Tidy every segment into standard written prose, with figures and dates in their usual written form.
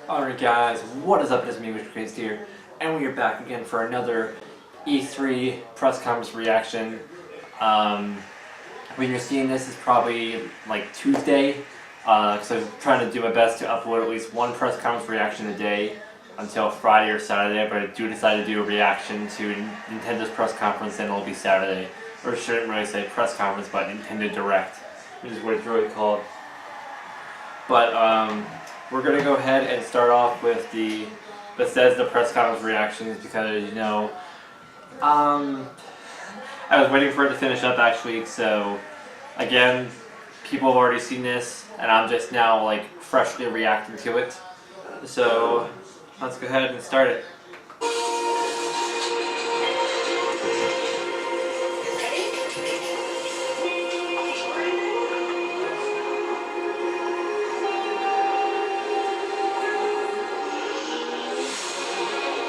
Alright guys, what is up? It is me, Mr. Crazy here, and we are back again for another E3 press conference reaction. When you're seeing this, it's probably like Tuesday, because I'm trying to do my best to upload at least one press conference reaction a day until Friday or Saturday, but I do decide to do a reaction to Nintendo's press conference, then it'll be Saturday. Or I shouldn't really say press conference, but Nintendo Direct, which is what it's really called. But, we're going to go ahead and start off with the Bethesda press conference reactions because, you know, I was waiting for it to finish up actually, so again, people have already seen this and I'm just now like freshly reacting to it. So let's go ahead and start it.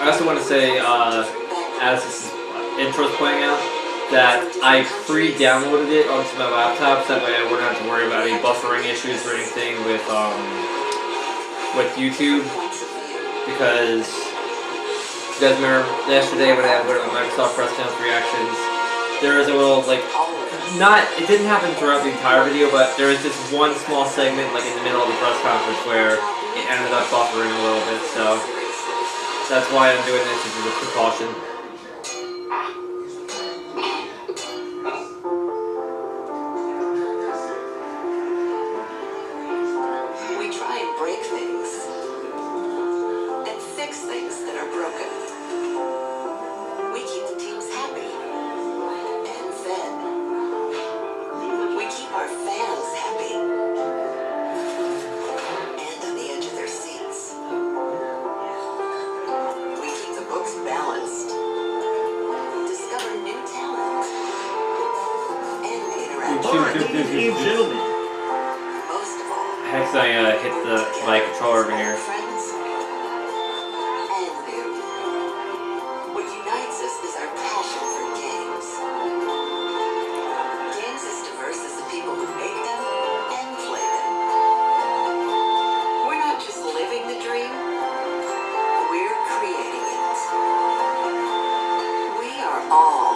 I also want to say, as this intro's playing out, that I pre-downloaded it onto my laptop, so that way I wouldn't have to worry about any buffering issues or anything with YouTube. Because you guys remember yesterday when I had one of the Microsoft press conference reactions, there was a little it didn't happen throughout the entire video, but there was just one small segment like in the middle of the press conference where it ended up buffering a little bit, so that's why I'm doing this, as a precaution. We try and break things and fix things that are broken. We keep the teams happy and fed. We keep our fans happy and on the edge of their seats. Books balanced, discover new talent, and interact with gentlemen. Most of all, Hex, I hit my controller over here. Friends and new. What unites us is our passion for games. Games as diverse as the people who make them and play them. We're not just living the dream, we're creating it. All.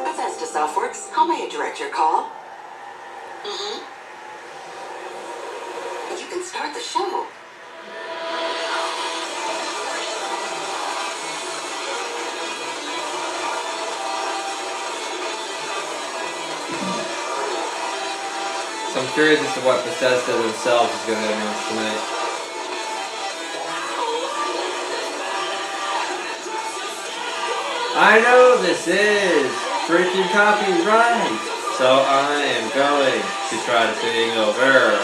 Bethesda Softworks, how may I direct your call? You can start the show. So I'm curious as to what Bethesda themselves is going to announce tonight. I know this is freaking copyright, so I am going to try to sing over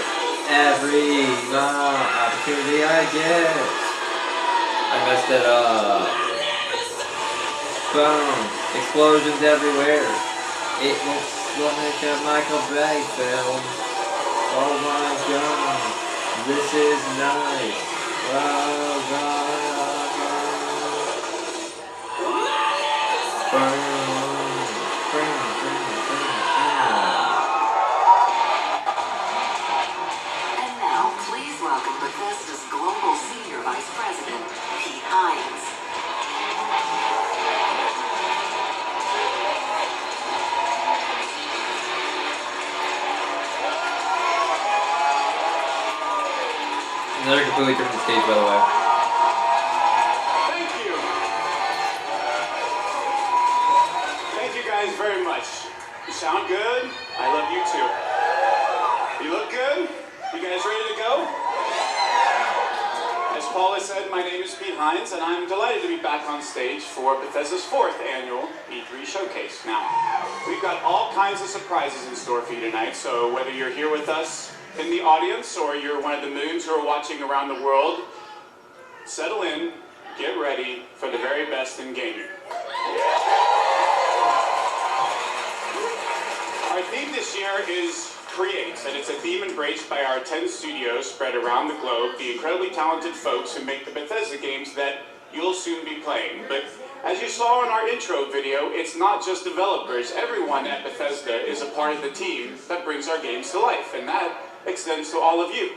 every opportunity I get. I messed it up. Boom. Explosions everywhere. It looks like a Michael Bay film. Oh my god. This is nice. Oh god. And now, please welcome Bethesda's Global Senior Vice President, Pete Hines. Another completely different stage, by the way. Very much. You sound good. I love you too. You look good. You guys ready to go? As Paula said, my name is Pete Hines, and I'm delighted to be back on stage for Bethesda's 4th annual E3 Showcase. Now, we've got all kinds of surprises in store for you tonight, so whether you're here with us in the audience or you're one of the millions who are watching around the world, settle in, get ready for the very best in gaming. Our theme this year is Create, and it's a theme embraced by our 10 studios spread around the globe, the incredibly talented folks who make the Bethesda games that you'll soon be playing. But as you saw in our intro video, it's not just developers. Everyone at Bethesda is a part of the team that brings our games to life, and that extends to all of you.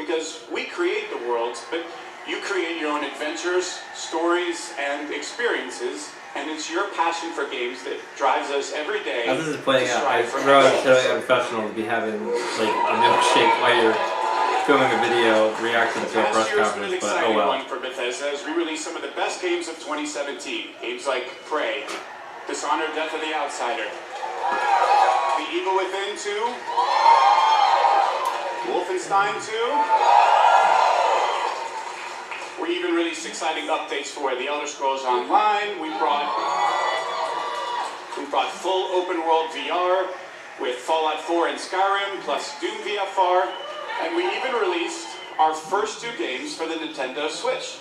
because we create the worlds, but you create your own adventures, stories, and experiences, and it's your passion for games that drives us every day. As this is playing to out, I strive for realize excellence. it's totally unprofessional to be having like a milkshake while you're filming a video reacting to a Last press year has been an conference, but exciting oh well. one for Bethesda as we released some of the best games of 2017. Games like Prey, Dishonored: Death of the Outsider, The Evil Within 2, Wolfenstein 2. We even released exciting updates for The Elder Scrolls Online. We brought full open world VR with Fallout 4 and Skyrim, plus Doom VFR, and we even released our first 2 games for the Nintendo Switch.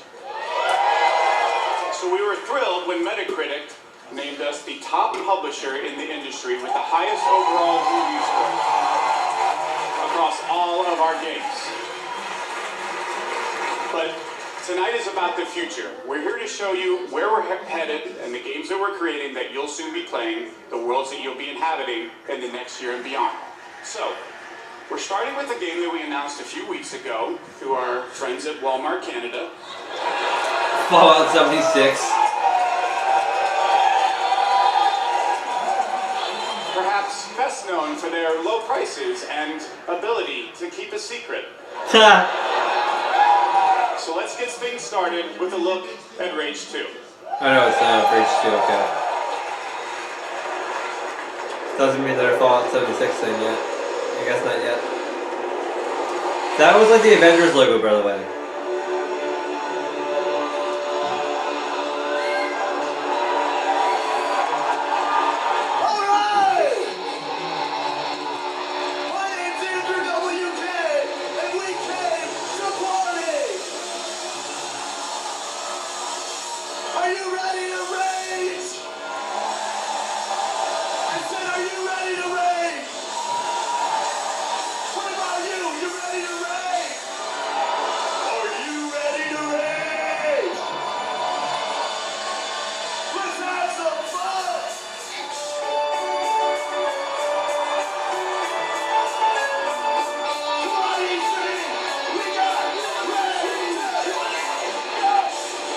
So we were thrilled when Metacritic named us the top publisher in the industry with the highest overall review score across all of our games. But tonight is about the future. We're here to show you where we're headed and the games that we're creating that you'll soon be playing, the worlds that you'll be inhabiting in the next year and beyond. So, we're starting with a game that we announced a few weeks ago through our friends at Walmart Canada. Fallout 76. Perhaps best known for their low prices and ability to keep a secret. So let's get things started with a look at Rage 2. Oh no, it's not Rage 2, okay. Doesn't mean they're Fallout 76 thing yet. I guess not yet. That was like the Avengers logo, by the way.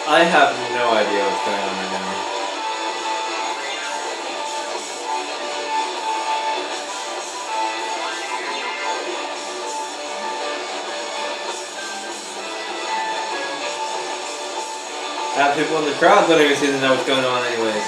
I have no idea what's going on right now. Half people in the crowd don't even seem to know what's going on anyways.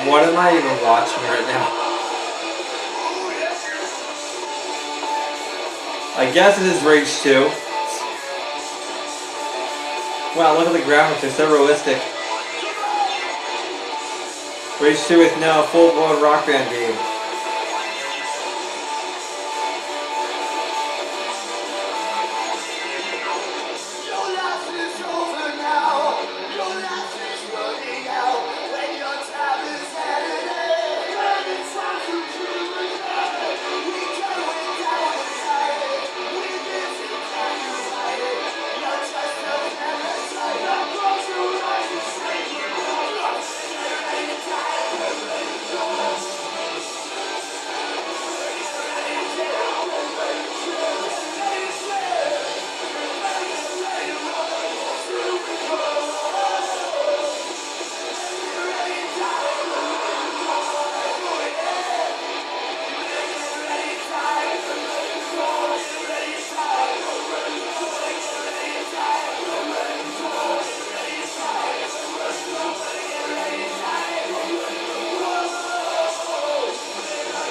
What am I even watching right now? I guess it is Rage 2. Wow, look at the graphics, they're so realistic. Rage 2 is now a full-blown Rock Band game.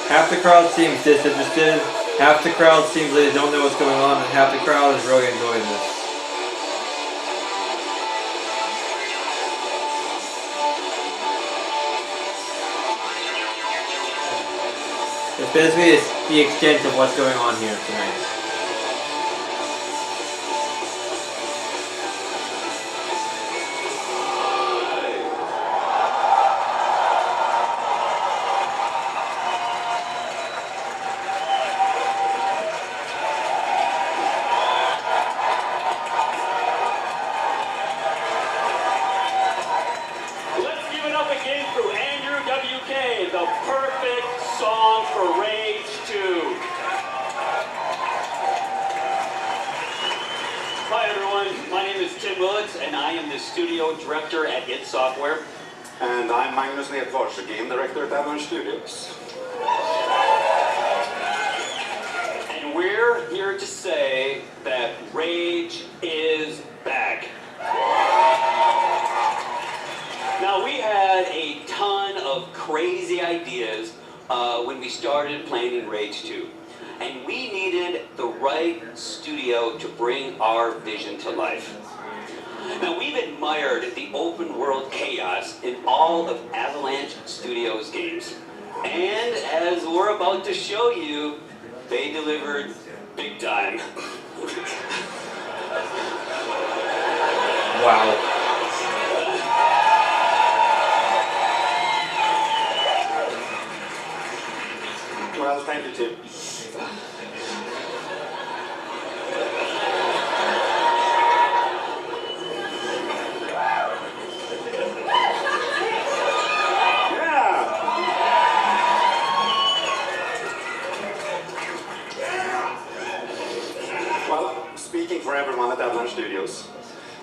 Half the crowd seems disinterested, half the crowd seems like they don't know what's going on, and half the crowd is really enjoying this. It's basically the extent of what's going on here tonight. Let's give it up again for Andrew WK, the perfect song for Rage 2. Hi everyone, my name is Tim Willits and I am the studio director at id Software. And I'm Magnus Nedfors, the game director at Avalanche Studios. And we're here to say that Rage is back. Now we had a ton of crazy ideas when we started planning Rage 2. And we needed the right studio to bring our vision to life. Now we've admired the open world chaos in all of Avalanche Studios games. And as we're about to show you, they delivered big time. Wow. Well, thank you, Tim. Well, speaking for everyone at Avalanche Studios,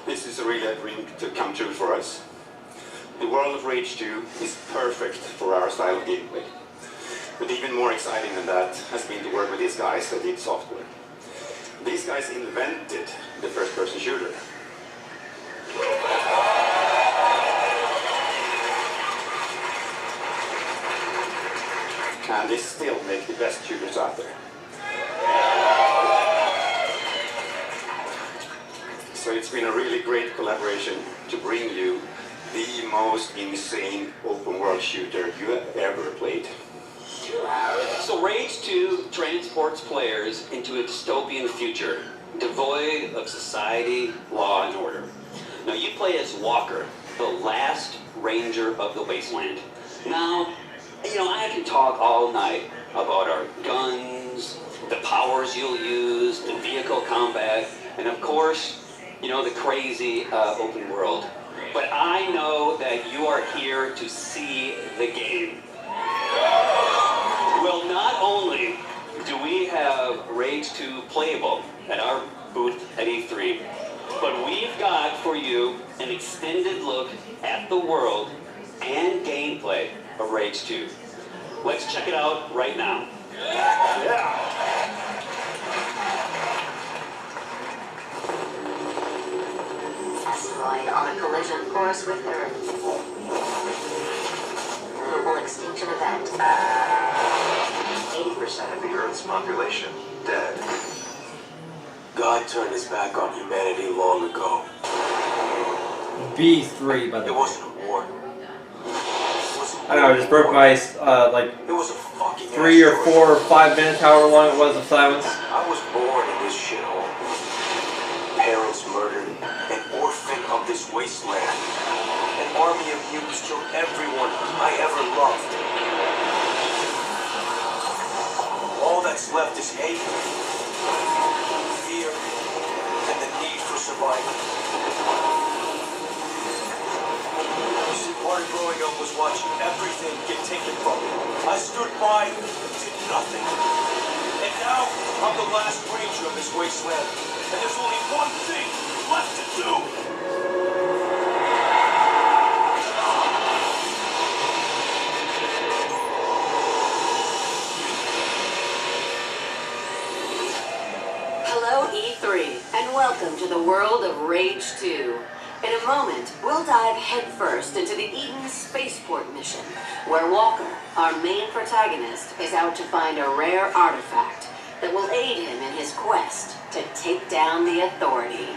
this is really a dream to come true for us. The world of Rage 2 is perfect for our style of gameplay. But even more exciting than that has been to work with these guys at id Software. These guys invented the first-person shooter. And they still make the best shooters out there. So it's been a really great collaboration to bring you the most insane open world shooter you have ever played. So Rage 2 transports players into a dystopian future, devoid of society, law, and order. Now you play as Walker, the last ranger of the wasteland. Now, I can talk all night about our guns, the powers you'll use, the vehicle combat, and of course, the crazy open world. But I know that you are here to see the game. Well, not only do we have Rage 2 playable at our booth at E3, but we've got for you an extended look at the world and gameplay of Rage 2. Let's check it out right now. Yeah! Asteroid on a collision course with Earth. Global extinction event. 80% of the Earth's population dead. God turned his back on humanity long ago. B3, by the It way. wasn't a war. I know, I just broke my, It was a fucking 3 or asteroid. 4 or 5 minutes, however long it was of silence. I was born in this shithole. Parents murdered, an orphan of this wasteland. An army of mutants killed everyone I ever loved. All that's left is hate, fear, and the need for survival. You see, part of growing up was watching everything get taken from me. I stood by and did nothing. And now, I'm the last ranger of this wasteland. And there's only one thing left to do. Hello, E3, and welcome to the world of Rage 2. In a moment, we'll dive headfirst into the Eden spaceport mission, where Walker, our main protagonist, is out to find a rare artifact that will aid him in his quest to take down the Authority.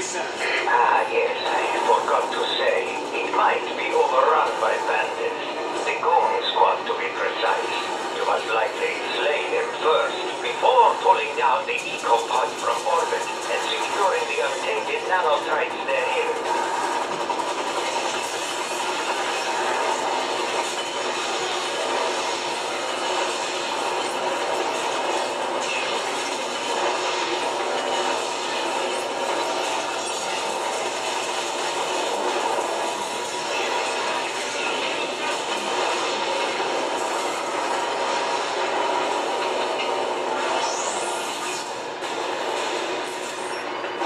Space Center. Ah, yes, I forgot to say. It might be overrun by bandits. The Goon Squad, to be precise. You must likely slay them first, before pulling down the eco-pod from orbit and securing the untainted nanotrites therein.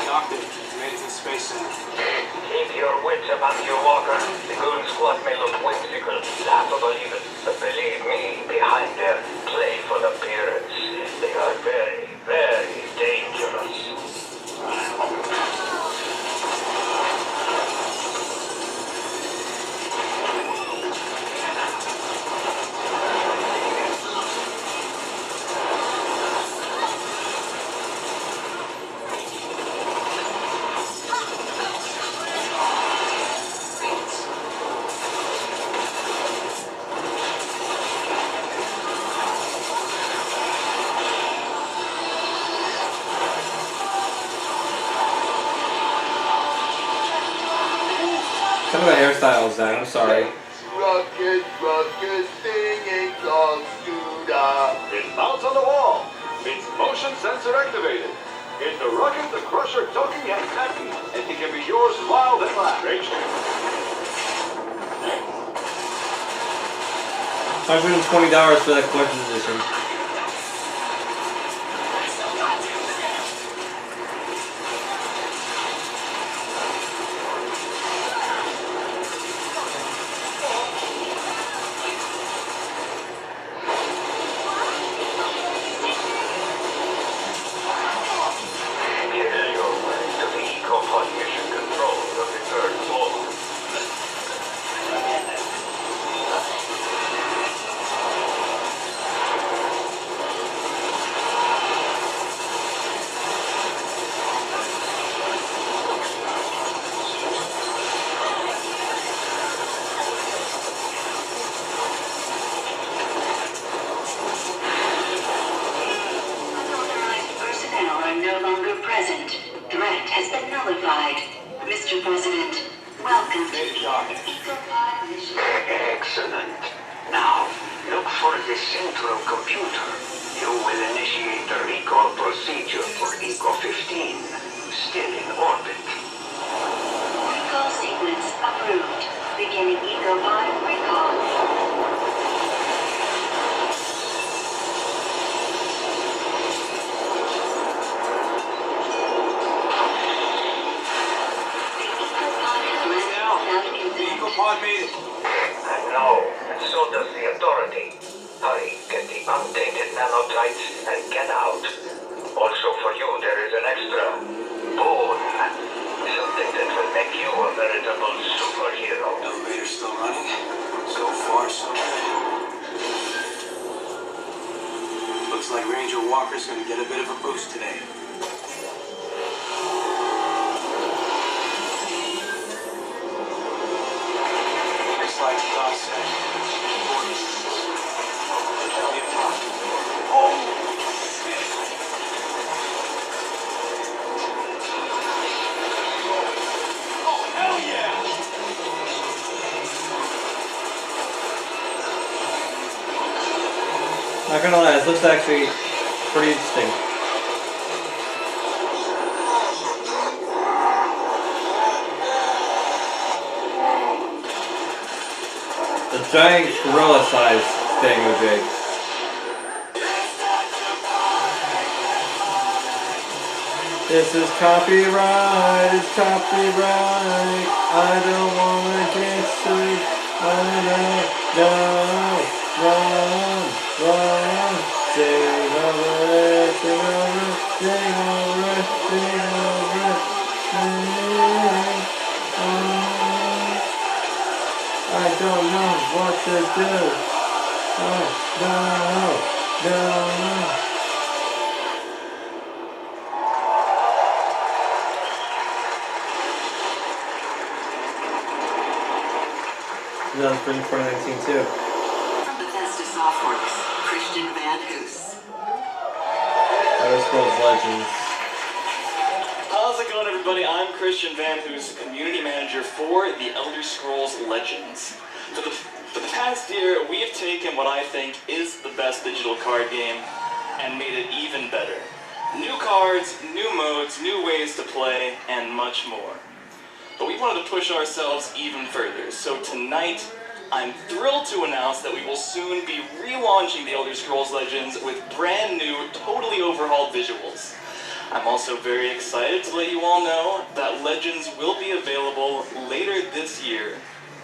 Doctor, you made it to the Space Center. Keep your wits about you, Walker. The Goon Squad may look whimsical, laughable even, but believe me, behind their playful appearance, they are very, very dangerous. Some of the hairstyles, then. I'm sorry. Ruckus, singing songs to the... It mounts on the wall. It's motion sensor activated. It's the Ruckus the Crusher talking and snappy, and it can be yours wild and loud. $120 for that collector's edition. Kill your way to the eco-pod mission control of the third floor. Unauthorized personnel are no longer present. Threat has been nullified. Mr. President, welcome to the EcoPod mission. Excellent. Now, look for the central computer. You will initiate the recall procedure for Eco-15, still in orbit. Recall sequence approved. Beginning EcoPod recall. The EcoPod has landed without The incident. EcoPod made it. I know, and so does the Authority. Hurry, get the untainted nanotrites and get out. Also for you, there is an extra boon. Something that will make you a veritable superhero. Elevator's still running. So far, so good. Looks like Ranger Walker's gonna get a bit of a boost today. Looks like it's all set. Oh, hell yeah! Not gonna lie, this looks actually pretty interesting. The giant gorilla size thing, OJ. This is copyright, it's copyright. I don't wanna get sued. Run. Sing over it, sing over it, sing over it, sing over it. I don't know what to do. Oh, no. That was spring 2019 too. From Bethesda Softworks, Christian Van Hoos. Elder Scrolls Legends. How's it going, everybody? I'm Christian Van Hoos, Community Manager for the Elder Scrolls Legends. For the past year, we have taken what I think is the best digital card game and made it even better. New cards, new modes, new ways to play, and much more. But we wanted to push ourselves even further, so tonight, I'm thrilled to announce that we will soon be relaunching the Elder Scrolls Legends with brand new, totally overhauled visuals. I'm also very excited to let you all know that Legends will be available later this year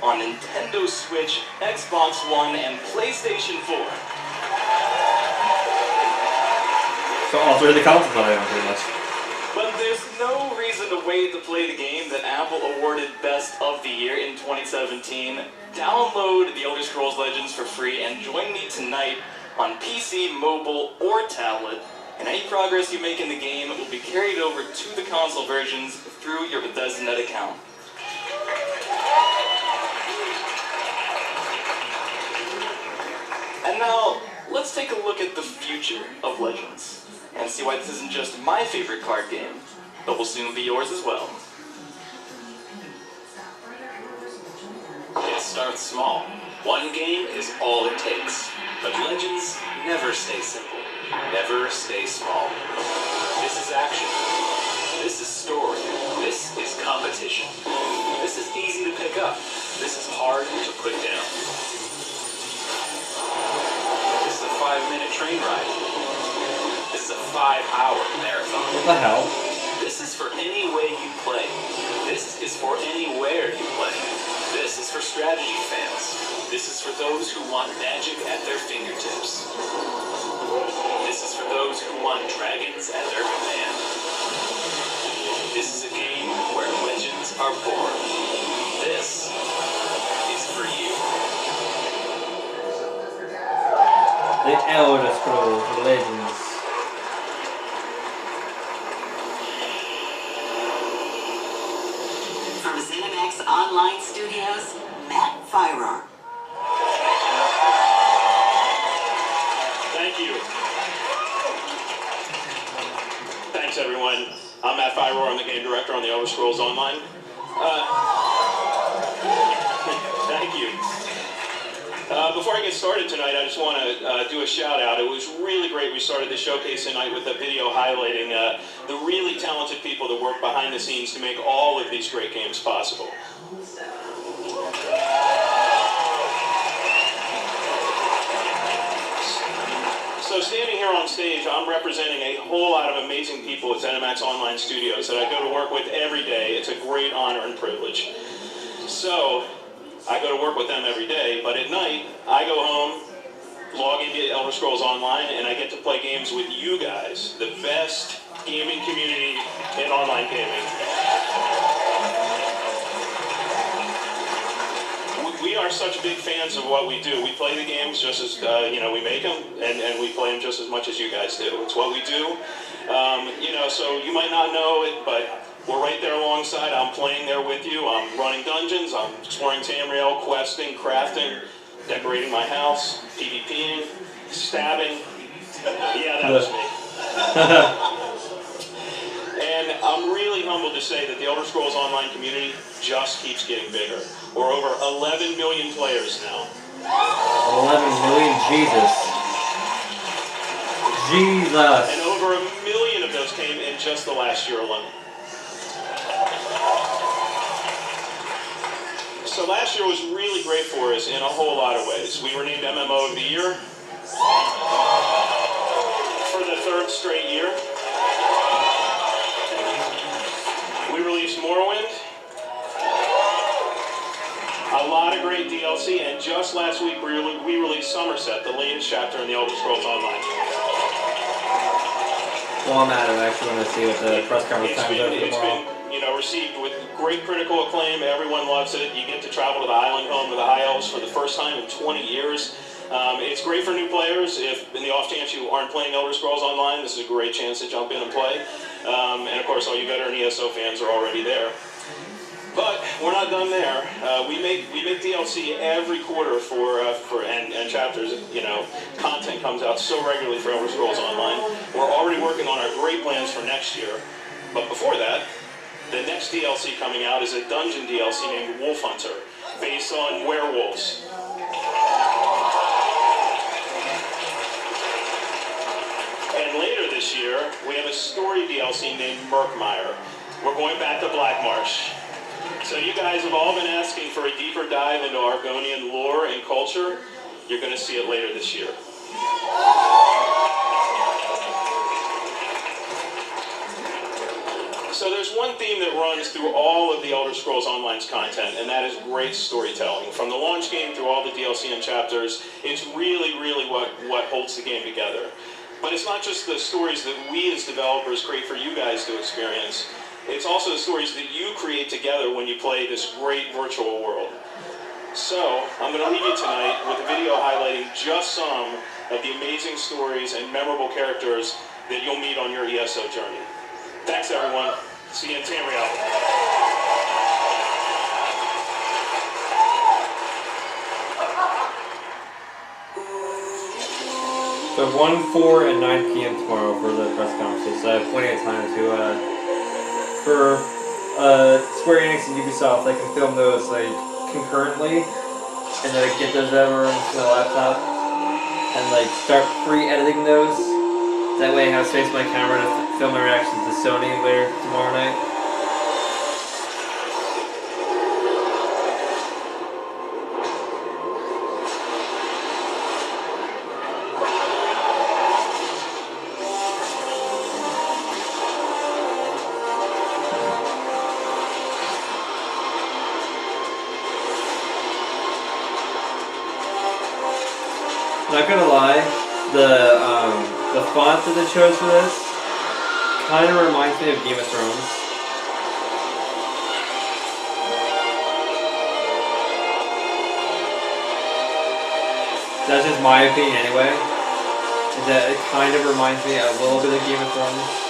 on Nintendo Switch, Xbox One, and PlayStation 4. So all three of the consoles that I own, pretty much. But there's no reason to wait to play the game that Apple awarded Best of the Year in 2017. Download the Elder Scrolls Legends for free and join me tonight on PC, mobile, or tablet. And any progress you make in the game will be carried over to the console versions through your Bethesda.net account. And now, let's take a look at the future of Legends and see why this isn't just my favorite card game, but will soon be yours as well. It starts small. One game is all it takes. But Legends never stay simple. Never stay small. This is action. This is story. This is competition. This is easy to pick up. This is hard to put down. This is a 5-minute train ride. This is a 5-hour marathon. What the hell? This is for any way you play. This is for anywhere you play. This is for strategy fans. This is for those who want magic at their fingertips. This is for those who want dragons at their command. This is a game where legends are born. This is for you. The Elder Scrolls Legends. From ZeniMax Online Studios, Matt Firer. Thank you. Thanks, everyone. I'm Matt Firer. I'm the game director on the Elder Scrolls Online. Thank you. Before I get started tonight, I just want to do a shout out. It was really great. We started the showcase tonight with a video highlighting the really talented people that work behind the scenes to make all of these great games possible. So standing here on stage, I'm representing a whole lot of amazing people at ZeniMax Online Studios that I go to work with every day. It's a great honor and privilege. So I go to work with them every day, but at night, I go home, log into Elder Scrolls Online, and I get to play games with you guys, the best gaming community in online gaming. We are such big fans of what we do. We play the games just as, we make them, and we play them just as much as you guys do. It's what we do. So you might not know it, but we're right there alongside. I'm playing there with you. I'm running dungeons. I'm exploring Tamriel, questing, crafting, decorating my house, PvPing, stabbing. Yeah, that was me. And I'm really humbled to say that the Elder Scrolls Online community just keeps getting bigger. We're over 11 million players now. 11 million, Jesus. Jesus. And over 1 million of those came in just the last year alone. So last year was really great for us in a whole lot of ways. We were named MMO of the Year for the 3rd straight year. We released Morrowind, a lot of great DLC, and just last week we released Somerset, the latest chapter in the Elder Scrolls Online. Well, I'm at it. I actually want to see what the press conference times are for tomorrow. It's been, received with great critical acclaim. Everyone loves it. You get to travel to the island home of the High Elves for the first time in 20 years. It's great for new players. If in the off chance you aren't playing Elder Scrolls Online, this is a great chance to jump in and play. And of course, all you veteran ESO fans are already there. But we're not done there. We make DLC every quarter for and chapters. You know, content comes out so regularly for Elder Scrolls Online. We're already working on our great plans for next year. But before that, the next DLC coming out is a dungeon DLC named Wolf Hunter, based on werewolves. And later this year, we have a story DLC named Murkmire. We're going back to Blackmarsh. So you guys have all been asking for a deeper dive into Argonian lore and culture. You're going to see it later this year. So there's one theme that runs through all of the Elder Scrolls Online's content, and that is great storytelling. From the launch game through all the DLC and chapters, it's really what holds the game together. But it's not just the stories that we as developers create for you guys to experience. It's also the stories that you create together when you play this great virtual world. So, I'm going to leave you tonight with a video highlighting just some of the amazing stories and memorable characters that you'll meet on your ESO journey. Thanks, everyone. See you in Tamriel. So 1, 4, and 9 p.m. tomorrow for the press conference. So I have plenty of time to, for Square Enix and Ubisoft, I can film those like concurrently, and then I get those over onto my laptop, and like start pre-editing those. That way I have space on my camera to film my reactions to Sony later tomorrow night. Not gonna lie, the font that they chose for this kind of reminds me of Game of Thrones. That's just my opinion anyway. Is that it kind of reminds me a little bit of Game of Thrones.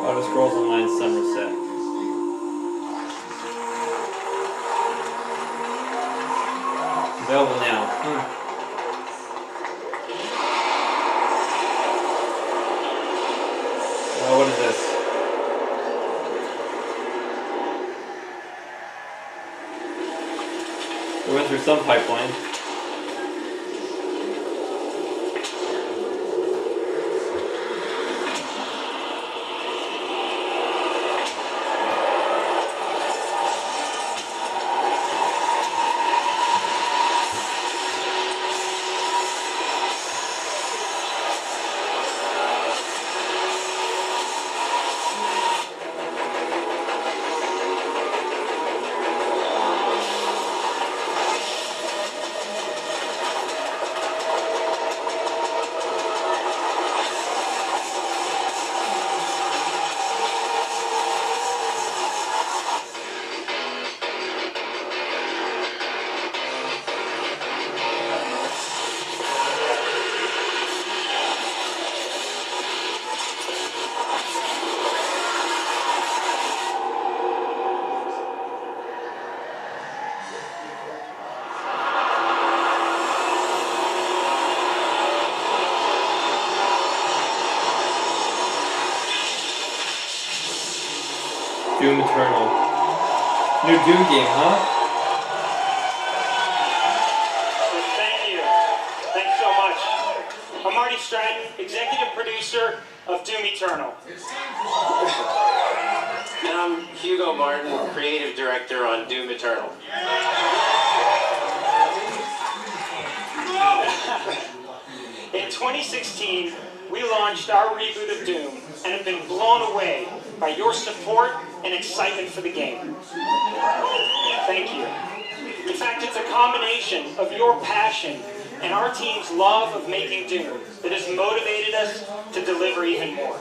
Elder Scrolls Online Somerset. Available now. Oh, what is this? We went through some pipeline. Doom Eternal. New Doom game, huh? Thank you. Thanks so much. I'm Marty Stratton, executive producer of Doom Eternal. And I'm Hugo Martin, creative director on Doom Eternal. In 2016, we launched our reboot of Doom and have been blown away by your support and excitement for the game. Thank you. In fact, it's a combination of your passion and our team's love of making Doom that has motivated us to deliver even more.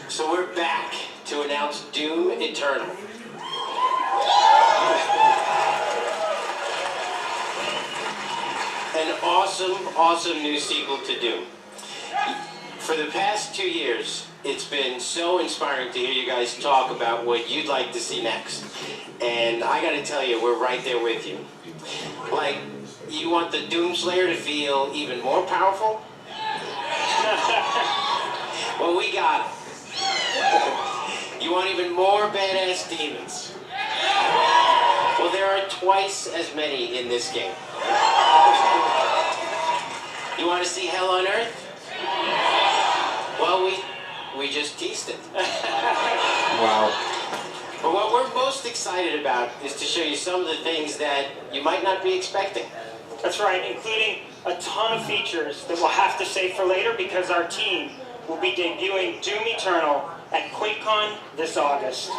So we're back to announce Doom Eternal. An awesome new sequel to Doom. For the past 2 years, it's been so inspiring to hear you guys talk about what you'd like to see next. And I gotta tell you, we're right there with you. Like, you want the Doomslayer to feel even more powerful? Well, we got it. You want even more badass demons? Well, there are twice as many in this game. You want to see hell on earth? Well, we just teased it. Wow. But what we're most excited about is to show you some of the things that you might not be expecting. That's right, including a ton of features that we'll have to save for later because our team will be debuting Doom Eternal at QuakeCon this August.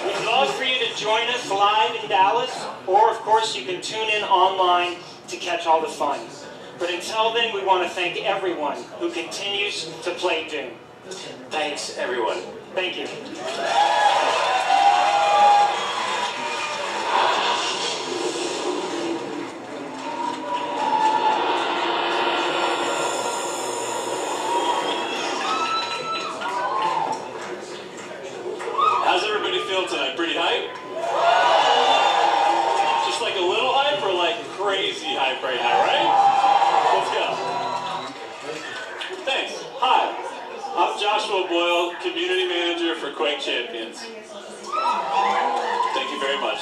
We'd love for you to join us live in Dallas, or of course you can tune in online to catch all the fun. But until then, we want to thank everyone who continues to play Doom. Thanks, everyone. Thank you. How's everybody feel tonight? Pretty hype? Just like a little hype or like crazy hype right now, right? Let's go. Thanks. Hi, I'm Joshua Boyle, Community Manager for Quake Champions. Thank you very much.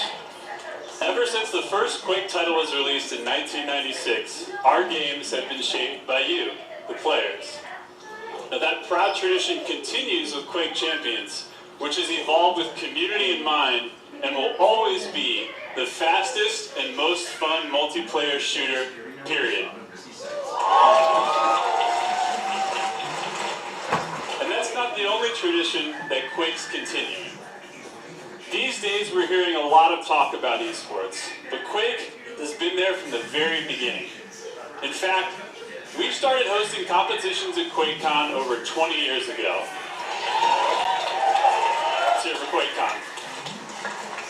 Ever since the first Quake title was released in 1996, our games have been shaped by you, the players. Now that proud tradition continues with Quake Champions, which has evolved with community in mind and will always be the fastest and most fun multiplayer shooter, period. And that's not the only tradition that Quake's continuing. These days we're hearing a lot of talk about esports, but Quake has been there from the very beginning. In fact, we've started hosting competitions at QuakeCon over 20 years ago. Here for QuakeCon.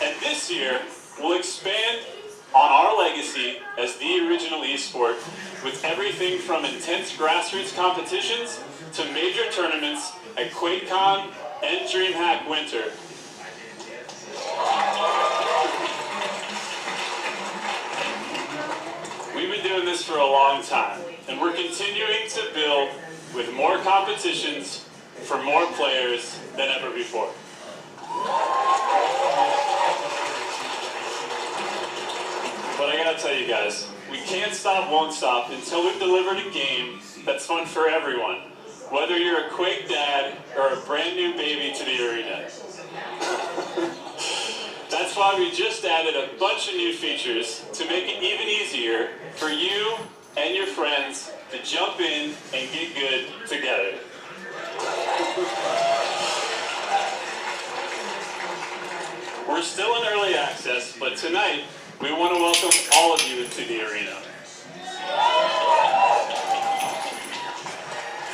And this year, we'll expand on our legacy as the original esport with everything from intense grassroots competitions to major tournaments at QuakeCon and DreamHack Winter. We've been doing this for a long time, and we're continuing to build with more competitions for more players than ever before. But I gotta tell you guys, we can't stop, won't stop until we've delivered a game that's fun for everyone, whether you're a Quake dad or a brand new baby to the arena. That's why we just added a bunch of new features to make it even easier for you and your friends to jump in and get good together. We're still in early access, but tonight we want to welcome all of you into the arena.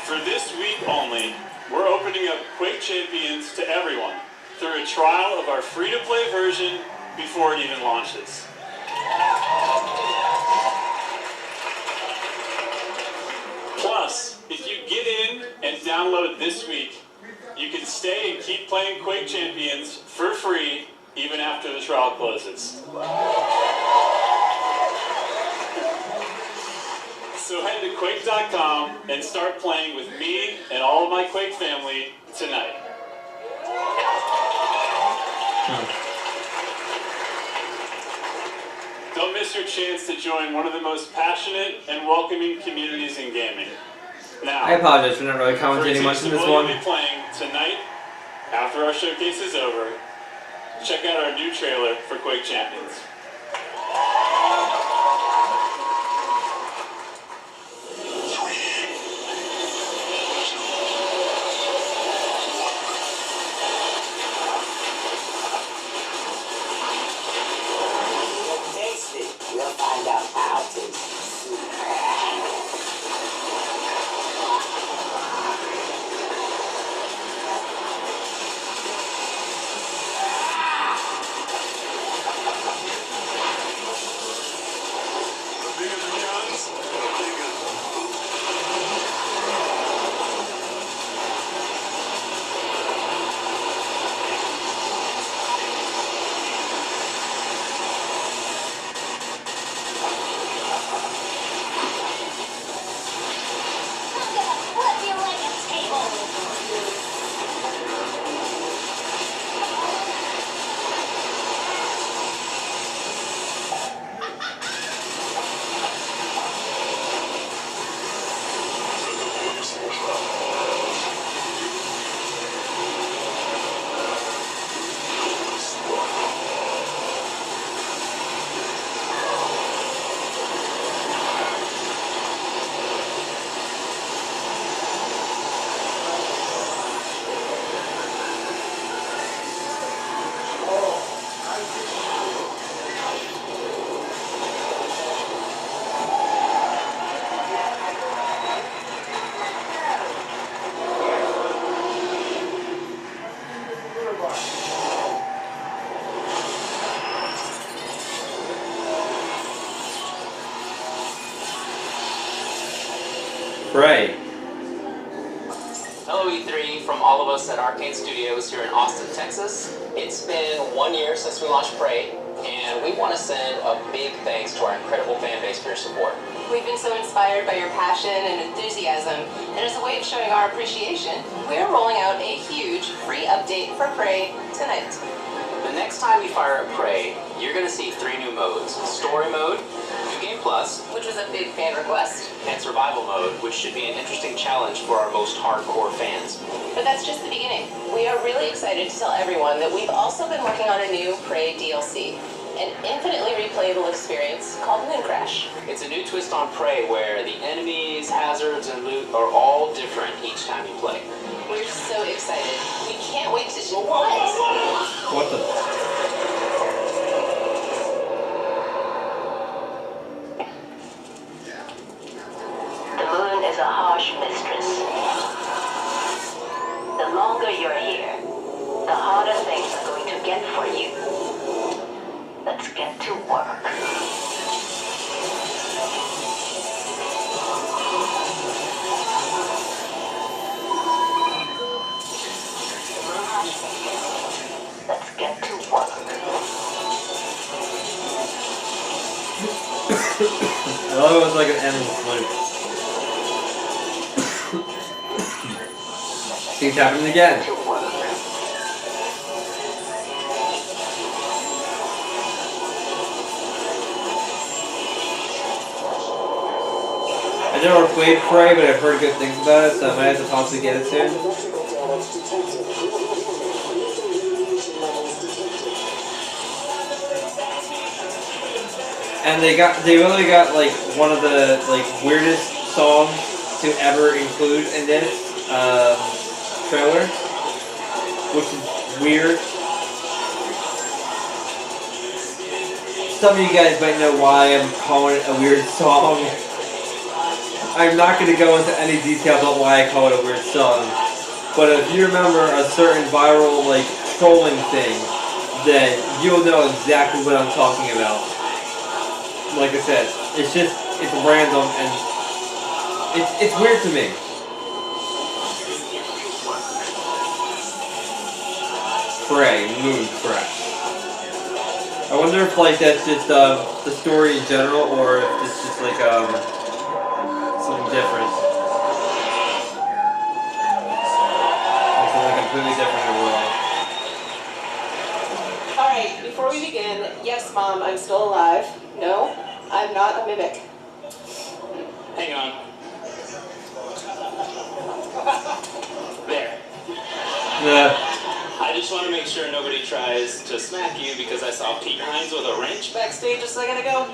For this week only, we're opening up Quake Champions to everyone through a trial of our free-to-play version before it even launches. Plus, if you get in and download this week, you can stay and keep playing Quake Champions for free even after the trial closes. So So head to Quake.com and start playing with me and all of my Quake family tonight. Don't miss your chance to join one of the most passionate and welcoming communities in gaming. Now, I apologize for not really commentating for much in this we'll one. be playing tonight, after our showcase is over, check out our new trailer for Quake Champions. Taste it. We'll find out how it tastes. Prey. Hello E3 from all of us at Arcane Studios here in Austin, Texas. It's been 1 year since we launched Prey, and we want to send a big thanks to our incredible fan base for your support. We've been so inspired by your passion and enthusiasm, and as a way of showing our appreciation, we're rolling out a huge free update for Prey tonight. The next time you fire up Prey, you're going to see 3 new modes. Story mode, New Game Plus, which was a big fan request, and Survival mode, which should be an interesting challenge for our most hardcore fans. But that's just the beginning. We are really excited to tell everyone that we've also been working on a new Prey DLC, an infinitely replayable experience called Moon Crash. It's a new twist on Prey where the enemies, hazards, and loot are all different each time you play. We're so excited. We can't wait to what? What the? The moon is a harsh mistress. The longer you're here, the harder things are going to get for you. Let's get to work. Let's get to work. I thought it was like an endless loop. Keeps happening again. I never played Prey, but I've heard good things about it, so I might have to possibly get it soon. And they really got like one of the like weirdest songs to ever include in this trailer, which is weird. Some of you guys might know why I'm calling it a weird song. I'm not going to go into any details on why I call it a weird song, but if you remember a certain viral like trolling thing, then you'll know exactly what I'm talking about. Like I said, it's random and it's weird to me. Prey, Moon Crash. I wonder if like that's just the story in general, or if it's just like hang on. There. I just want to make sure nobody tries to smack you because I saw Pete Hines with a wrench backstage a second ago.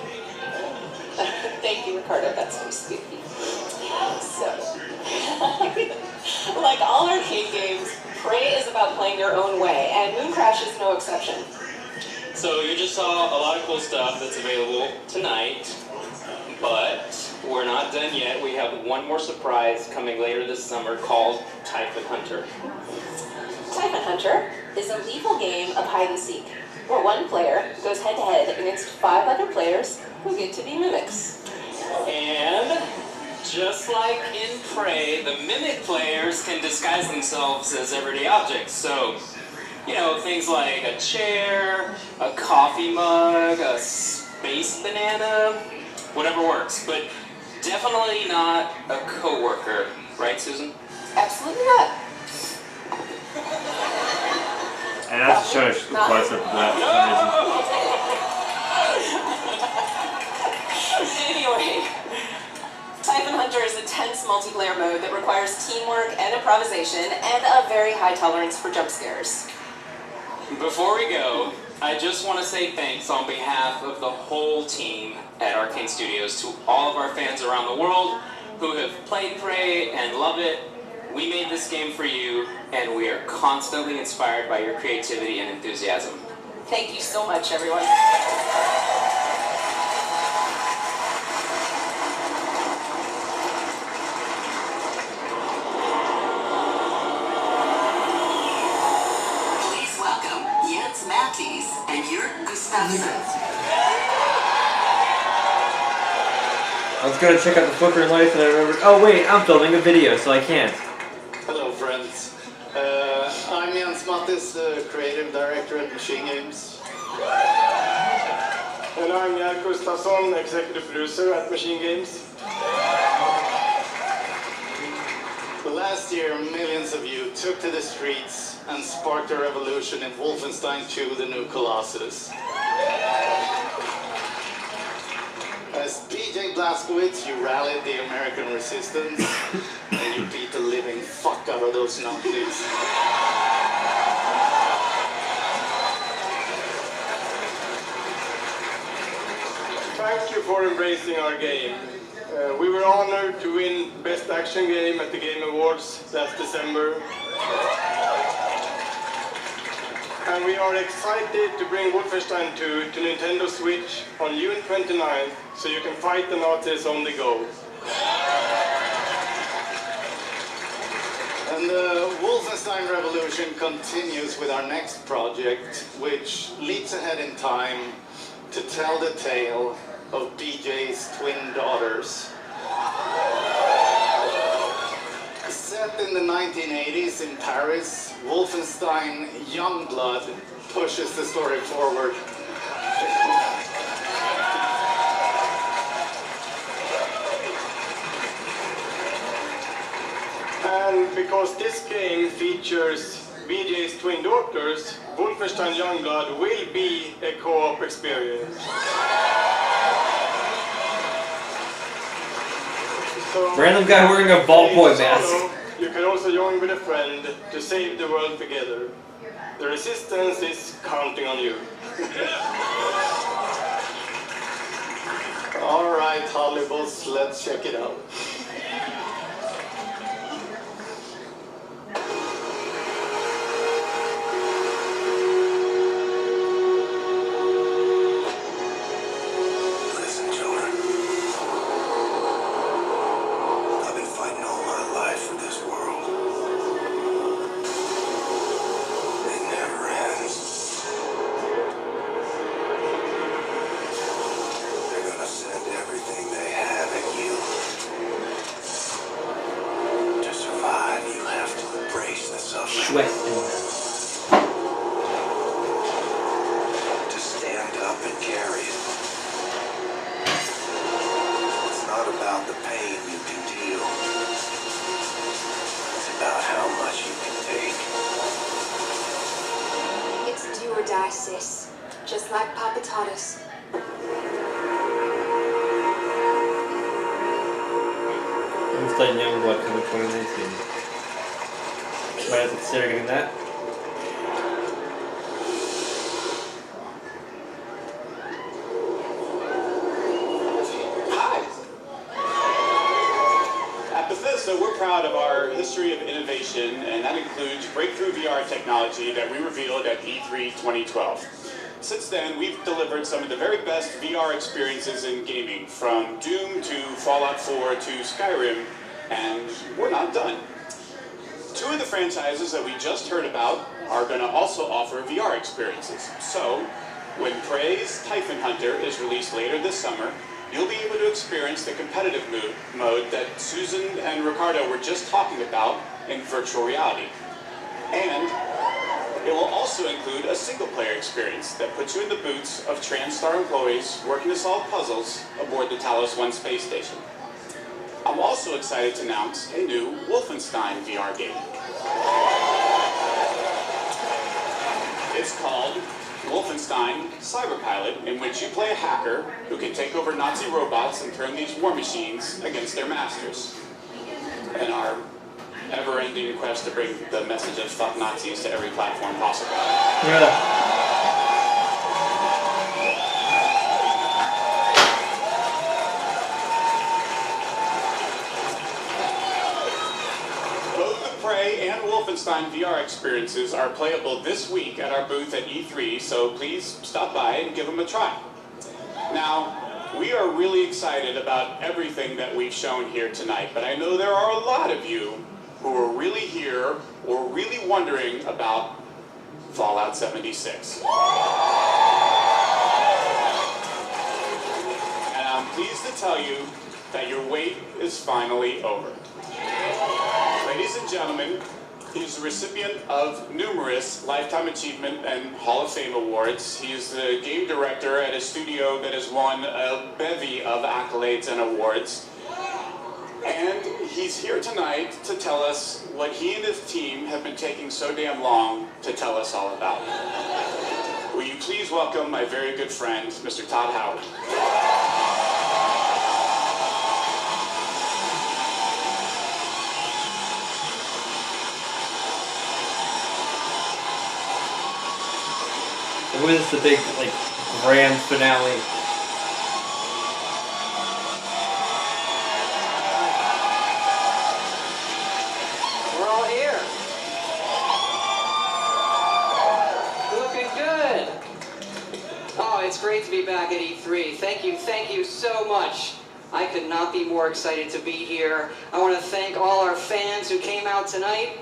Thank you, Ricardo. That's so sweet. So, like all arcade games, Prey is about playing your own way, and Moon Crash is no exception. So you just saw a lot of cool stuff that's available tonight, but we're not done yet. We have one more surprise coming later this summer called Typhon Hunter. Typhon Hunter is a lethal game of hide and seek, where one player goes head-to-head against 5 other players who get to be mimics. And just like in Prey, the mimic players can disguise themselves as everyday objects. So, you know, things like a chair, a coffee mug, a space banana, whatever works. But definitely not a coworker, right, Susan? Absolutely not. And that's a show close up of that for some reason. Anyway, Typhon Hunter is a tense multiplayer mode that requires teamwork and improvisation and a very high tolerance for jump scares. Before we go, I just want to say thanks on behalf of the whole team at Arcane Studios to all of our fans around the world who have played Prey and loved it. We made this game for you, and we are constantly inspired by your creativity and enthusiasm. Thank you so much, everyone. Please welcome Jens Mattis and Jörg Gustafsson. I was gonna check out the Flicker Life and I remembered, oh wait, I'm filming a video, so I can't. Hello friends, I'm Jens Mattis, the creative director at Machine Games. And I'm Jörg Gustafsson, executive producer at Machine Games. Last year, millions of you took to the streets and sparked a revolution in Wolfenstein 2: The New Colossus. As PJ Blazkowicz, you rallied the American resistance and you beat the living fuck out of those Nazis. Thank you for embracing our game. We were honored to win Best Action Game at the Game Awards last December. And we are excited to bring Wolfenstein 2 to Nintendo Switch on June 29th, so you can fight the Nazis on the go. And the Wolfenstein revolution continues with our next project, which leaps ahead in time to tell the tale of BJ's twin daughters. Set in the 1980s in Paris, Wolfenstein Youngblood pushes the story forward. And because this game features BJ's twin daughters, Wolfenstein Youngblood will be a co-op experience. So, Random guy wearing a Vault Boy mask. You can also join with a friend to save the world together. The resistance is counting on you. All right, Hollywoods, let's check it out. Listen, children. I've been fighting all my life for this world. It never ends. They're gonna send everything they have at you. To survive, you have to embrace the suffering. To stand up and carry it. It's not about the pain you can deal. It's about how much you can take. It's do or die, sis. Just like Papa taught us. Wolfenstein Youngblood coming 2019. Might have to consider getting that. At Bethesda, we're proud of our history of innovation, and that includes breakthrough VR technology that we revealed at E3 2012. Since then, we've delivered some of the very best VR experiences in gaming, from Doom to Fallout 4 to Skyrim, and we're not done. Two of the franchises that we just heard about are going to also offer VR experiences. So, when Prey's Typhon Hunter is released later this summer, you'll be able to experience the competitive mode that Susan and Ricardo were just talking about in virtual reality. And it will also include a single-player experience that puts you in the boots of TranStar employees working to solve puzzles aboard the Talos 1 space station. I'm also excited to announce a new Wolfenstein VR game. It's called Wolfenstein Cyberpilot, in which you play a hacker who can take over Nazi robots and turn these war machines against their masters. And our ever-ending quest to bring the message of fuck Nazis to every platform possible. Both the Prey and Wolfenstein VR experiences are playable this week at our booth at E3, so please stop by and give them a try. Now, we are really excited about everything that we've shown here tonight, but I know there are a lot of you who are really here or really wondering about Fallout 76. And I'm pleased to tell you that your wait is finally over. Ladies and gentlemen, he's the recipient of numerous Lifetime Achievement and Hall of Fame awards. He is the game director at a studio that has won a bevy of accolades and awards. And he's here tonight to tell us what he and his team have been taking so damn long to tell us all about. Will you please welcome my very good friend, Mr. Todd Howard. When is the big, like, grand finale? We're all here. Looking good. Oh, it's great to be back at E3. Thank you so much. I could not be more excited to be here. I want to thank all our fans who came out tonight.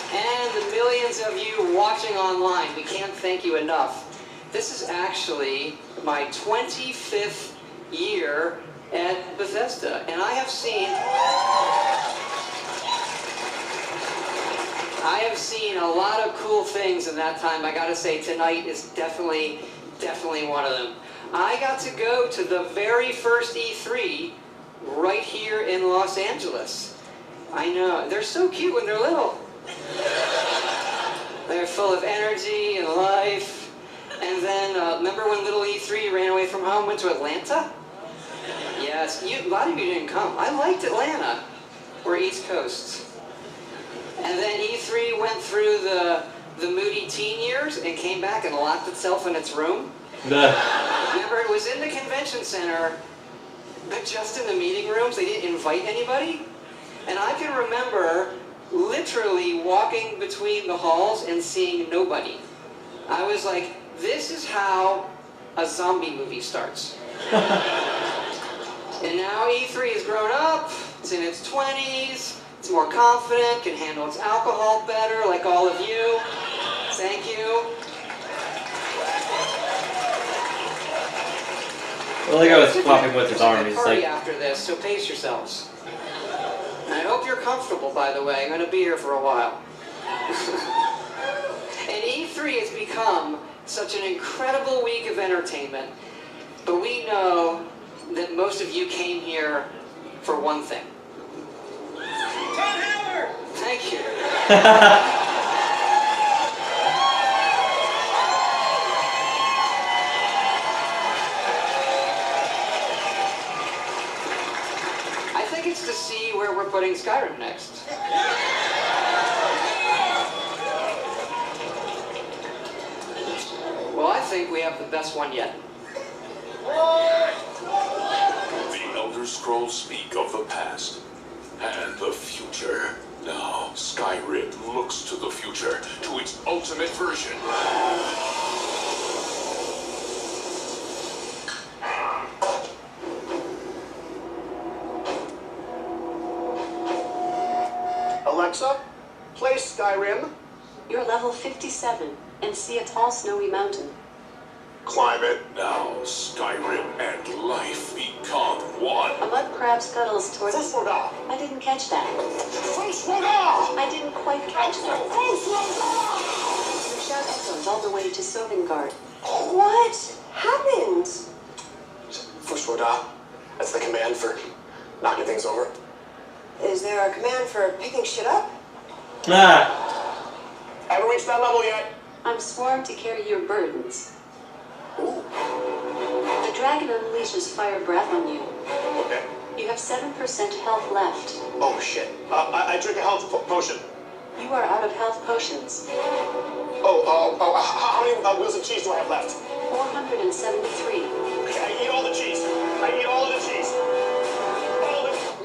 And the millions of you watching online. We can't thank you enough. This is actually my 25th year at Bethesda, and I have seen a lot of cool things in that time. I gotta say, tonight is definitely one of them. I got to go to the very first E3 right here in Los Angeles. I know, they're so cute when they're little. They're full of energy and life. And then, remember when little E3 ran away from home, went to Atlanta? Yes, a lot of you didn't come. I liked Atlanta. We're East Coast. And then E3 went through the moody teen years and came back and locked itself in its room. Remember, it was in the convention center, but just in the meeting rooms. They didn't invite anybody. And I can remember literally walking between the halls and seeing nobody. I was like, this is how a zombie movie starts. And now E3 has grown up, it's in its 20s, it's more confident, can handle its alcohol better, like all of you. Thank you. Well, like I was clapping with his arm. He's Party like, after this, so pace yourselves. And I hope you're comfortable, by the way. I'm going to be here for a while. And E3 has become such an incredible week of entertainment, but we know that most of you came here for one thing. Todd Howard! Thank you. gets to see where we're putting Skyrim next. Well, I think we have the best one yet. The Elder Scrolls speak of the past and the future. Now, Skyrim looks to the future, to its ultimate version. Alexa, play Skyrim. You're level 57 and see a tall snowy mountain. Climb it now, Skyrim and life become one. A mud crab scuttles towards us. I didn't catch that. I didn't quite catch that. Your shout echoes all the way to Sovngarde. What happened? Fushwoda. That's the command for knocking things over. Is there a command for picking shit up? Ah. Haven't reached that level yet. I'm sworn to carry your burdens. Ooh. The dragon unleashes fire breath on you. Okay. You have 7% health left. Oh shit. I drink a health potion. You are out of health potions. How many wheels of cheese do I have left? 473. Okay, I eat all the cheese. I eat all of the cheese.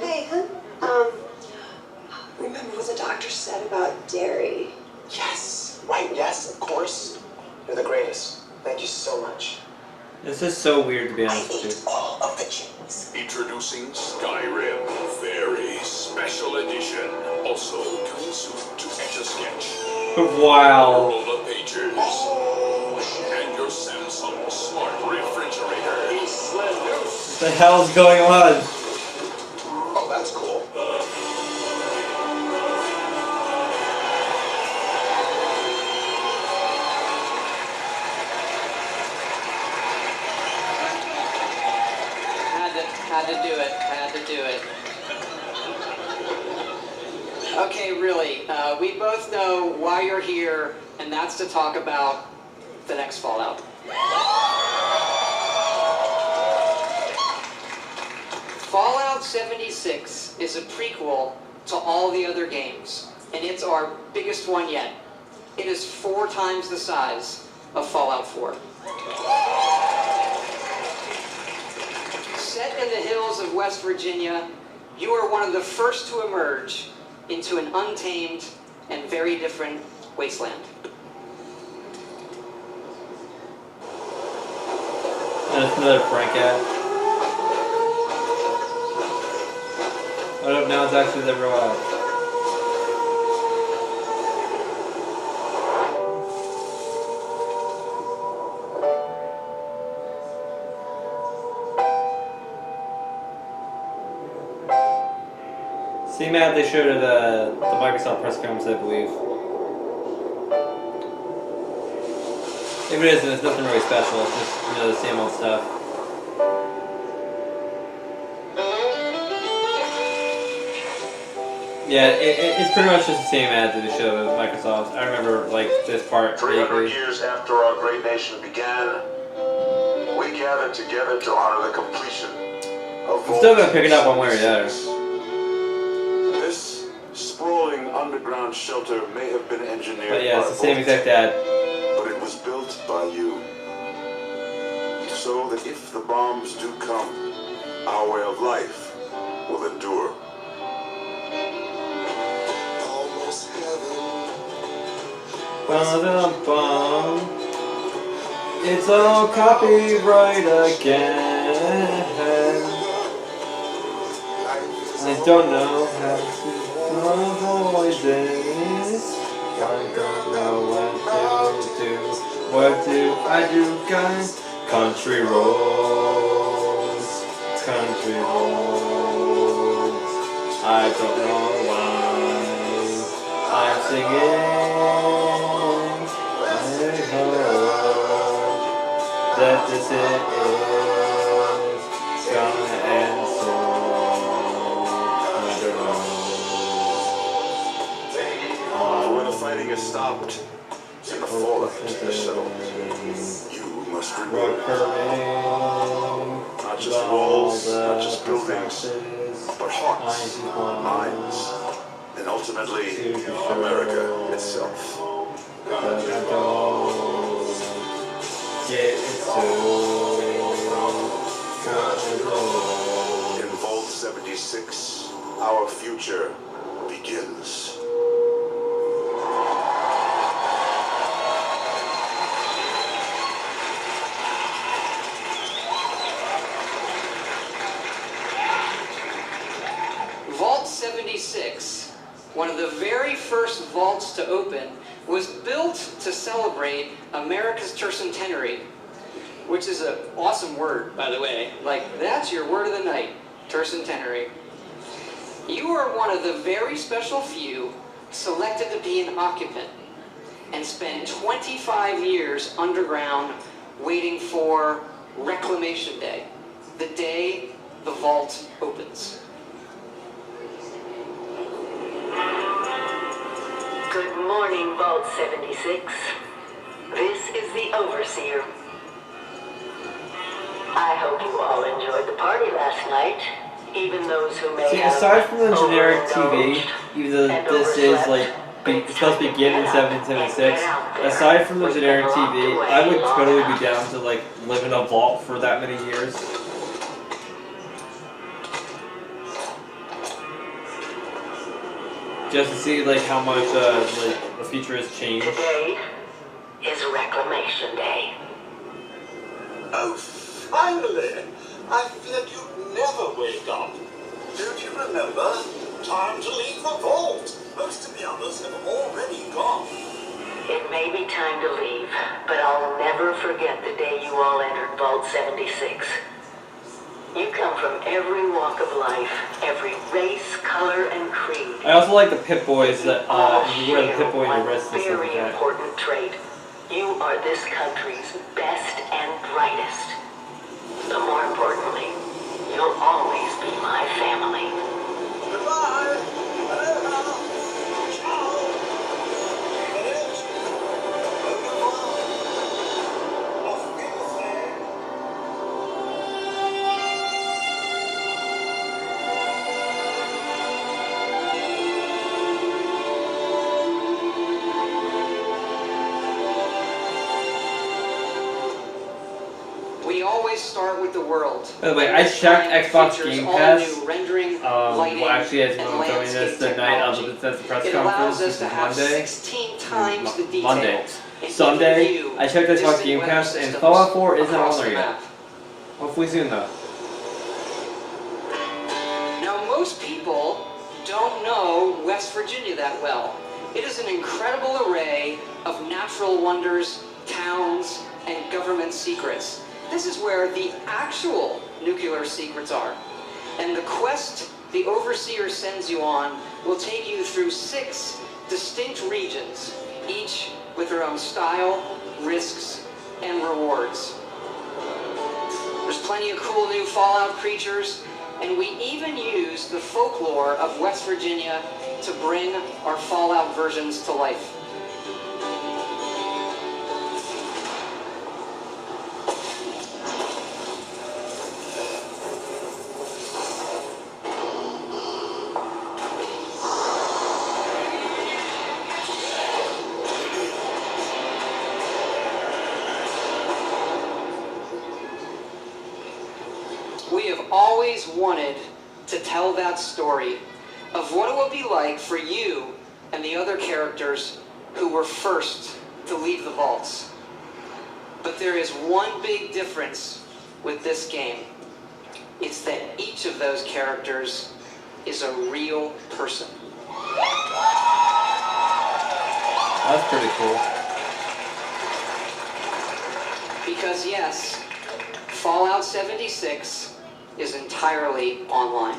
Hey, hun. Remember what the doctor said about dairy? Yes. Right, yes, of course. You're the greatest. Thank you so much. This is so weird to be honest with you. All of the cheese. Introducing Skyrim, very special edition. Also, coming soon to Etch-a-Sketch. Wow. Roll the pages. And your Samsung smart refrigerator. What the hell is going on? Oh, that's cool. Had to do it. Okay, really, we both know why you're here, and that's to talk about the next Fallout. Fallout 76 is a prequel to all the other games, and it's our biggest one yet. It is 4 times the size of Fallout 4. Set in the hills of West Virginia, you are one of the first to emerge into an untamed and very different wasteland. That's another prank ad. What if now it's actually the real ad? Same ad they showed at the Microsoft press conference, I believe. If it isn't, it's nothing really special. It's just, you know, the same old stuff. Yeah, it's pretty much just the same ad that they showed at Microsoft. I remember, like, this part. 300 years after our great nation began, we gathered together to honor the completion of I'm still gonna pick it up one way or the other. This sprawling underground shelter may have been engineered But yeah, it's by the same exact ad. but it was built by you. So that if the bombs do come, our way of life will endure. Almost heaven. Ba-dum-bum. It's all copyright again. I don't know how to avoid this. I don't know what to do. What do I do, guys? Country roads, country roads. I don't know why I'm singing. I hope that this is gonna end soon. I don't know. When the fighting is stopped and the fallout is settled, you must rebuild. Not just walls, not just buildings, but hearts, minds, and ultimately America itself. In Vault 76, our future begins. Vault 76, one of the very first vaults to open, was built to celebrate America's tercentenary, which is an awesome word, by the way. Like, that's your word of the night, tercentenary. You are one of the very special few selected to be an occupant and spend 25 years underground waiting for Reclamation Day, the day the vault opens. Good morning, Vault 76. This is the Overseer. I hope you all enjoyed the party last night, even those who may See, have aside from the generic TV, overindulged even though this is like it's supposed to begin in 1776, aside from the generic TV, I would totally be down to like live in a vault for that many years. Just to see like how much like the future has changed. Today is Reclamation Day. Oh, finally! I feared you'd never wake up. Don't you remember? Time to leave the vault. Most of the others have already gone. It may be time to leave, but I'll never forget the day you all entered Vault 76. You come from every walk of life, every race, color, and creed. I also like the Pip Boys that you wear the Pip Boy on your wrist and stuff like Very that. important trait. You are this country's best and brightest. But more importantly, you'll always be my family. Goodbye! We always start with the world. By the way, I checked Xbox Features Game all Pass. new rendering, lighting, Well, actually, as and I'm filming this, the night of the Bethesda press It conference, allows which us is to have Monday. 16 times the detail. Monday. and Sunday, even view I checked Xbox distant Game weather Pass, and systems Fallout 4 isn't across on there the yet. map. Hopefully soon, though. Now, most people don't know West Virginia that well. It is an incredible array of natural wonders, towns, and government secrets. This is where the actual nuclear secrets are. And the quest the Overseer sends you on will take you through 6 distinct regions, each with their own style, risks, and rewards. There's plenty of cool new Fallout creatures, and we even use the folklore of West Virginia to bring our Fallout versions to life. We have always wanted to tell that story of what it would be like for you and the other characters who were first to leave the vaults. But there is one big difference with this game. It's that each of those characters is a real person. That's pretty cool. Because yes, Fallout 76 is entirely online.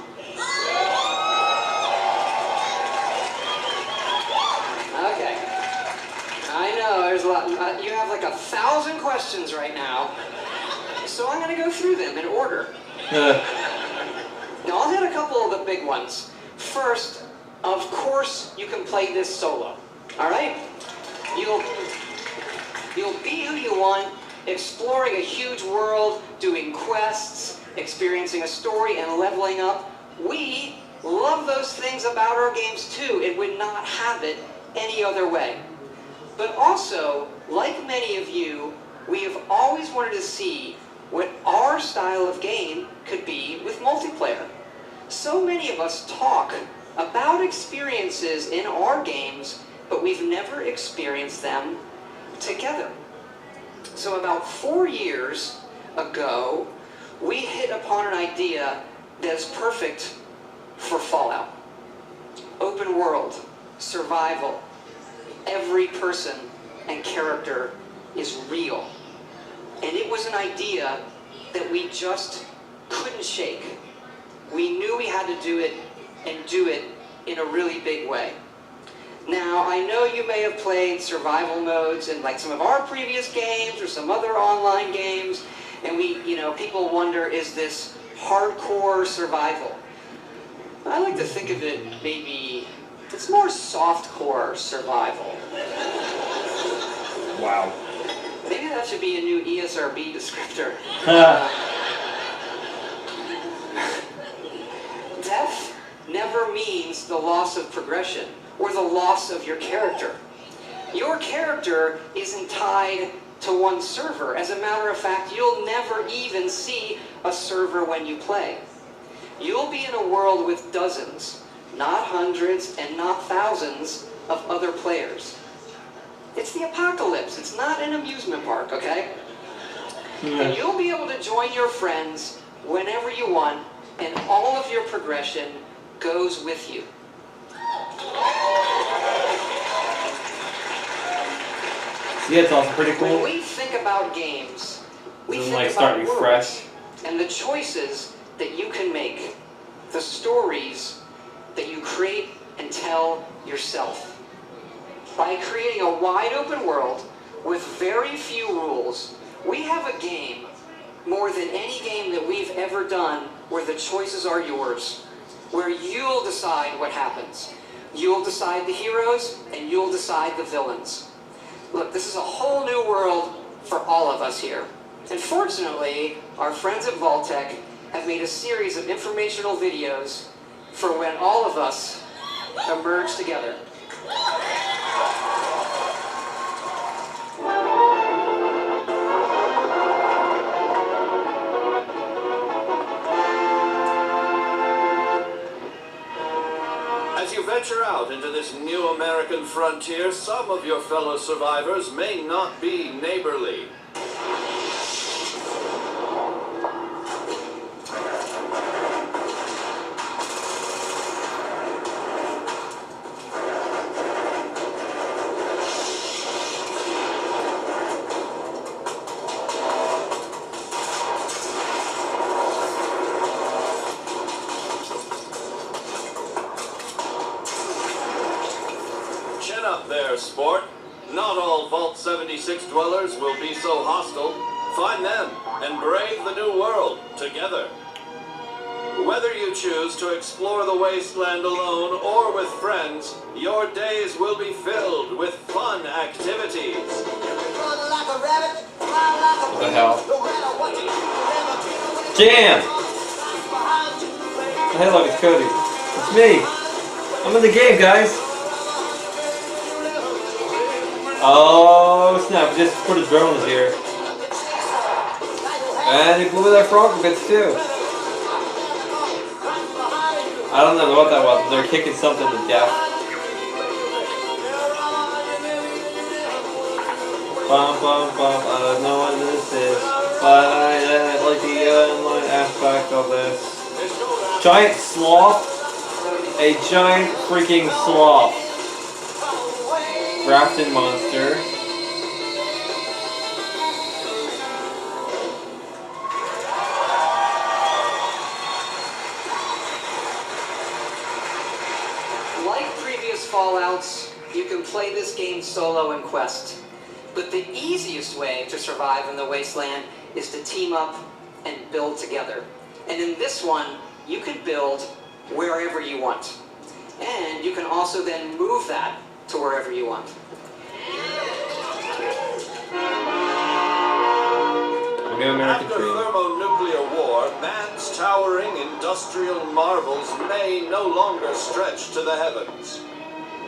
Okay. I know, there's a lot. You have like 1,000 questions right now. So I'm going to go through them in order. Now, I'll hit a couple of the big ones. First, of course, you can play this solo. All right? You'll be who you want, exploring a huge world, doing quests, experiencing a story, and leveling up We love those things about our games too and would not have it any other way. But also, like many of you, we have always wanted to see what our style of game could be with multiplayer. So many of us talk about experiences in our games, but we've never experienced them together. So about 4 years ago, we hit upon an idea that's perfect for Fallout. Open world, survival, every person and character is real. And it was an idea that we just couldn't shake. We knew we had to do it and do it in a really big way. Now, I know you may have played survival modes in like some of our previous games or some other online games, and people wonder, is this hardcore survival? I like to think of it maybe, it's more softcore survival. Wow. Maybe that should be a new ESRB descriptor. Death never means the loss of progression or the loss of your character. Your character isn't tied to one server. As a matter of fact, you'll never even see a server when you play. You'll be in a world with dozens, not hundreds and not thousands of other players. It's the apocalypse. It's not an amusement park, okay? And you'll be able to join your friends whenever you want, and all of your progression goes with you. Yeah, it's also pretty cool. When we think about games, we Doesn't think like start about you worlds fresh. and the choices that you can make, the stories that you create and tell yourself. By creating a wide open world with very few rules, we have a game, more than any game that we've ever done, where the choices are yours, where you'll decide what happens. You'll decide the heroes, and you'll decide the villains. Look, this is a whole new world for all of us here. And fortunately, our friends at Vault-Tec have made a series of informational videos for when all of us emerge together. As you venture out into this new American frontier, some of your fellow survivors may not be neighborly. Chin up there, sport. Not all Vault 76 dwellers will be so hostile. Find them and brave the new world together. Whether you choose to explore the wasteland alone or with friends, your days will be filled with fun activities. What the hell? Jam! Hey look, it's Cody. It's me! I'm in the game, guys! Oh snap, we just put a drones here. And he blew their frog bits too. I don't know what that was, they're kicking something to death. Bum bum bum, I don't know what this is, but I like the online aspect of this. Giant sloth? A giant freaking sloth. Grafton monster. Like previous Fallouts, you can play this game solo in Quest. But the easiest way to survive in the wasteland is to team up and build together. And in this one, you can build wherever you want. And you can also then move that to wherever you want. We'll give American After trade. thermonuclear war, man's towering industrial marvels may no longer stretch to the heavens.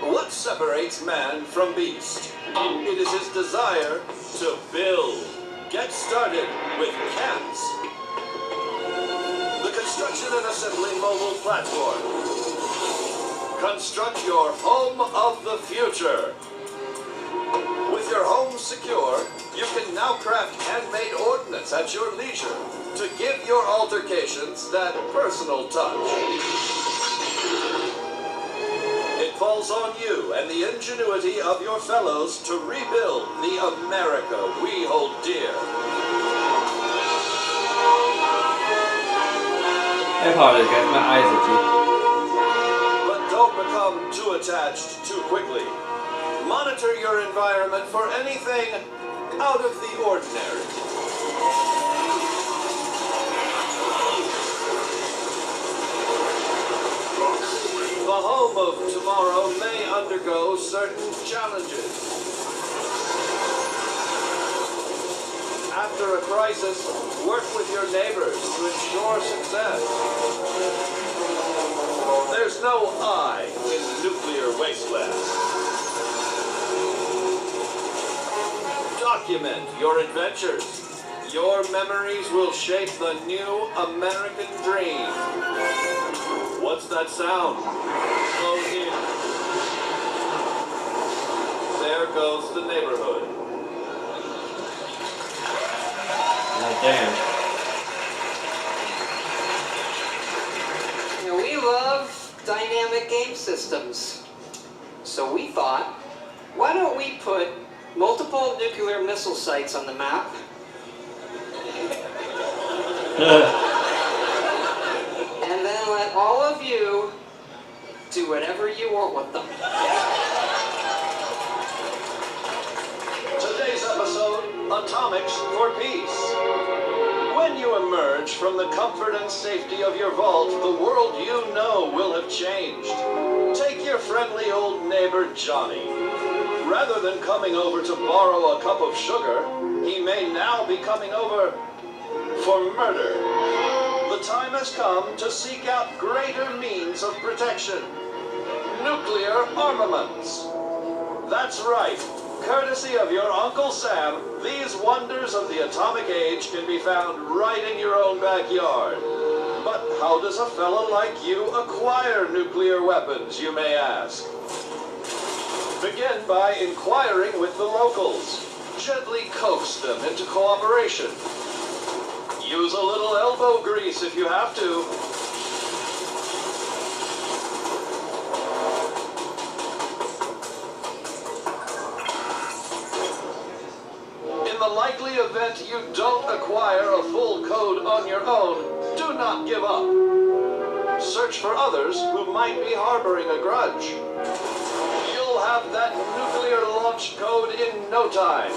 What separates man from beast? It is his desire to build. Get started with CATS, the construction and assembly mobile platform. Construct your home of the future. With your home secure, you can now craft handmade ordnance at your leisure to give your altercations that personal touch. It falls on you and the ingenuity of your fellows to rebuild the America we hold dear. I apologize, guys. My eyes are itchy. But don't become too attached too quickly. Monitor your environment for anything out of the ordinary. The home of tomorrow may undergo certain challenges. After a crisis, work with your neighbors to ensure success. There's no I in nuclear wasteland. Document your adventures. Your memories will shape the new American dream. What's that sound? Oh, here. There goes the neighborhood. Oh, damn. You know, we love dynamic game systems. So we thought, why don't we put multiple nuclear missile sites on the map? And then let all of you do whatever you want with them. Today's episode, Atomics for Peace. When you emerge from the comfort and safety of your vault, the world you know will have changed. Take your friendly old neighbor Johnny. Rather than coming over to borrow a cup of sugar, he may now be coming over for murder. The time has come to seek out greater means of protection. Nuclear armaments. That's right. Courtesy of your Uncle Sam, these wonders of the atomic age can be found right in your own backyard. But how does a fella like you acquire nuclear weapons, you may ask? Begin by inquiring with the locals. Gently coax them into cooperation. Use a little elbow grease if you have to. In the likely event you don't acquire a full code on your own, do not give up. Search for others who might be harboring a grudge. You'll have that nuclear launch code in no time.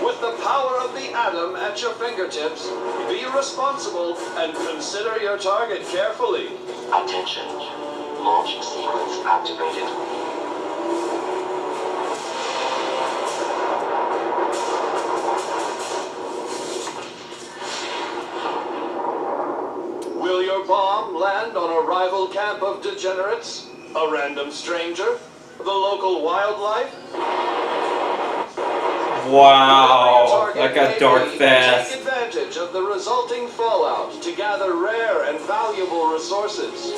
With the power of the atom at your fingertips, be responsible and consider your target carefully. Attention. Launch sequence activated. Will your bomb land on a rival camp of degenerates? A random stranger? The local wildlife? Wow, that got dark fast. Take advantage of the resulting fallout to gather rare and valuable resources.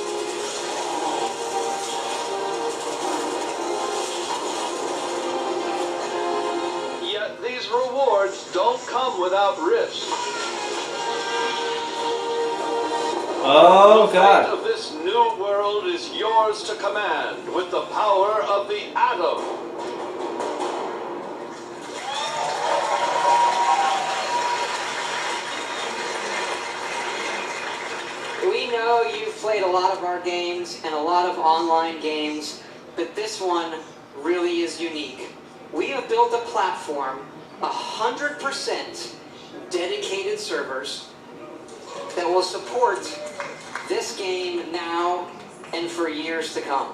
Yet these rewards don't come without risk. Oh, God. The fate of this new world is yours to command with the power of the atom. We know you've played a lot of our games and a lot of online games, but this one really is unique. We have built a platform, 100% dedicated servers that will support this game now and for years to come.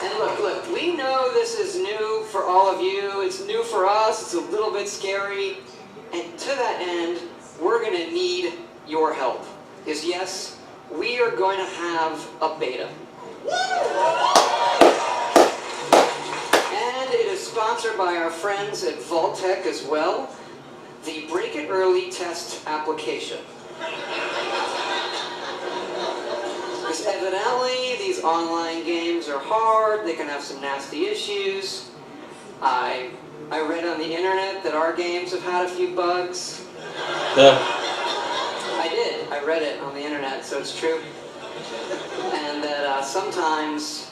And look, we know this is new for all of you. It's new for us. It's a little bit scary. And to that end, we're going to need your help. Because yes, we are going to have a beta. And it is sponsored by our friends at Vault-Tec as well. The Break It Early test application. Because evidently, these online games are hard, they can have some nasty issues. I read on the internet that our games have had a few bugs. I did. I read it on the internet, so it's true. And that sometimes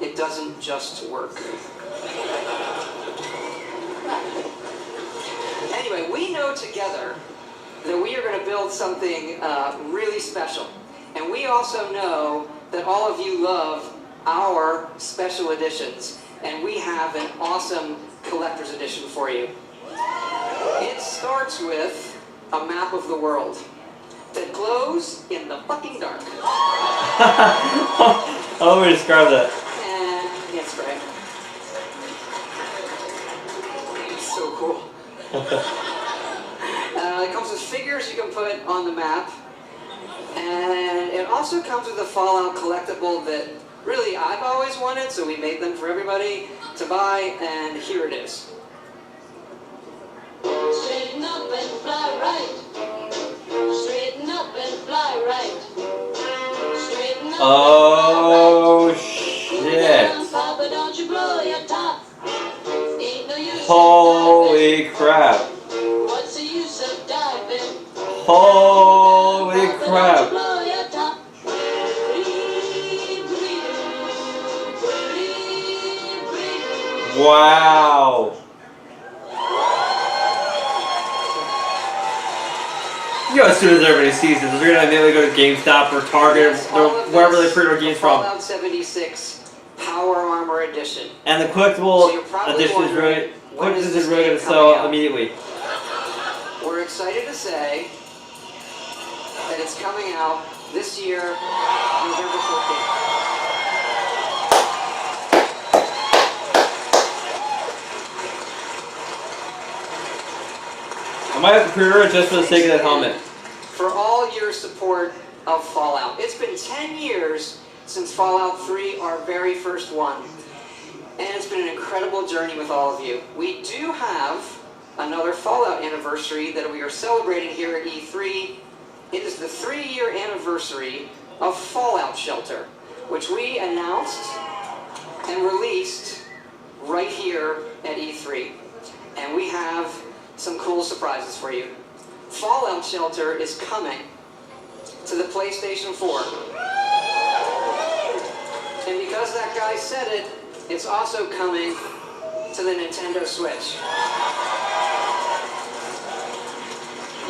it doesn't just work. Anyway, we know together that we are going to build something really special. And we also know that all of you love our special editions. And we have an awesome collector's edition for you. It starts with a map of the world that glows in the fucking dark. How would we describe that? And it's great. It's so cool. It comes with figures you can put on the map. And it also comes with a Fallout collectible that really I've always wanted, so we made them for everybody to buy, and here it is. Straighten up and fly right. Straighten up and fly right. Straighten up Oh, and fly right. shit. Papa, don't you blow your top. Ain't no use Holy crap. What's the use of diving? Holy crap. Blow your top. Wow. You know, as soon as everybody sees this, we're gonna immediately go to GameStop or Target or wherever they pre-order games from. Fallout 76 Power Armor Edition. And the collectible edition is really gonna sell immediately. We're excited to say that it's coming out this year, November 14th. I might have to pre-order it just for the sake of that helmet. For all your support of Fallout. It's been 10 years since Fallout 3, our very first one. And it's been an incredible journey with all of you. We do have another Fallout anniversary that we are celebrating here at E3. It is the 3-year anniversary of Fallout Shelter, which we announced and released right here at E3. And we have some cool surprises for you. Fallout Shelter is coming to the PlayStation 4. And because that guy said it, it's also coming to the Nintendo Switch.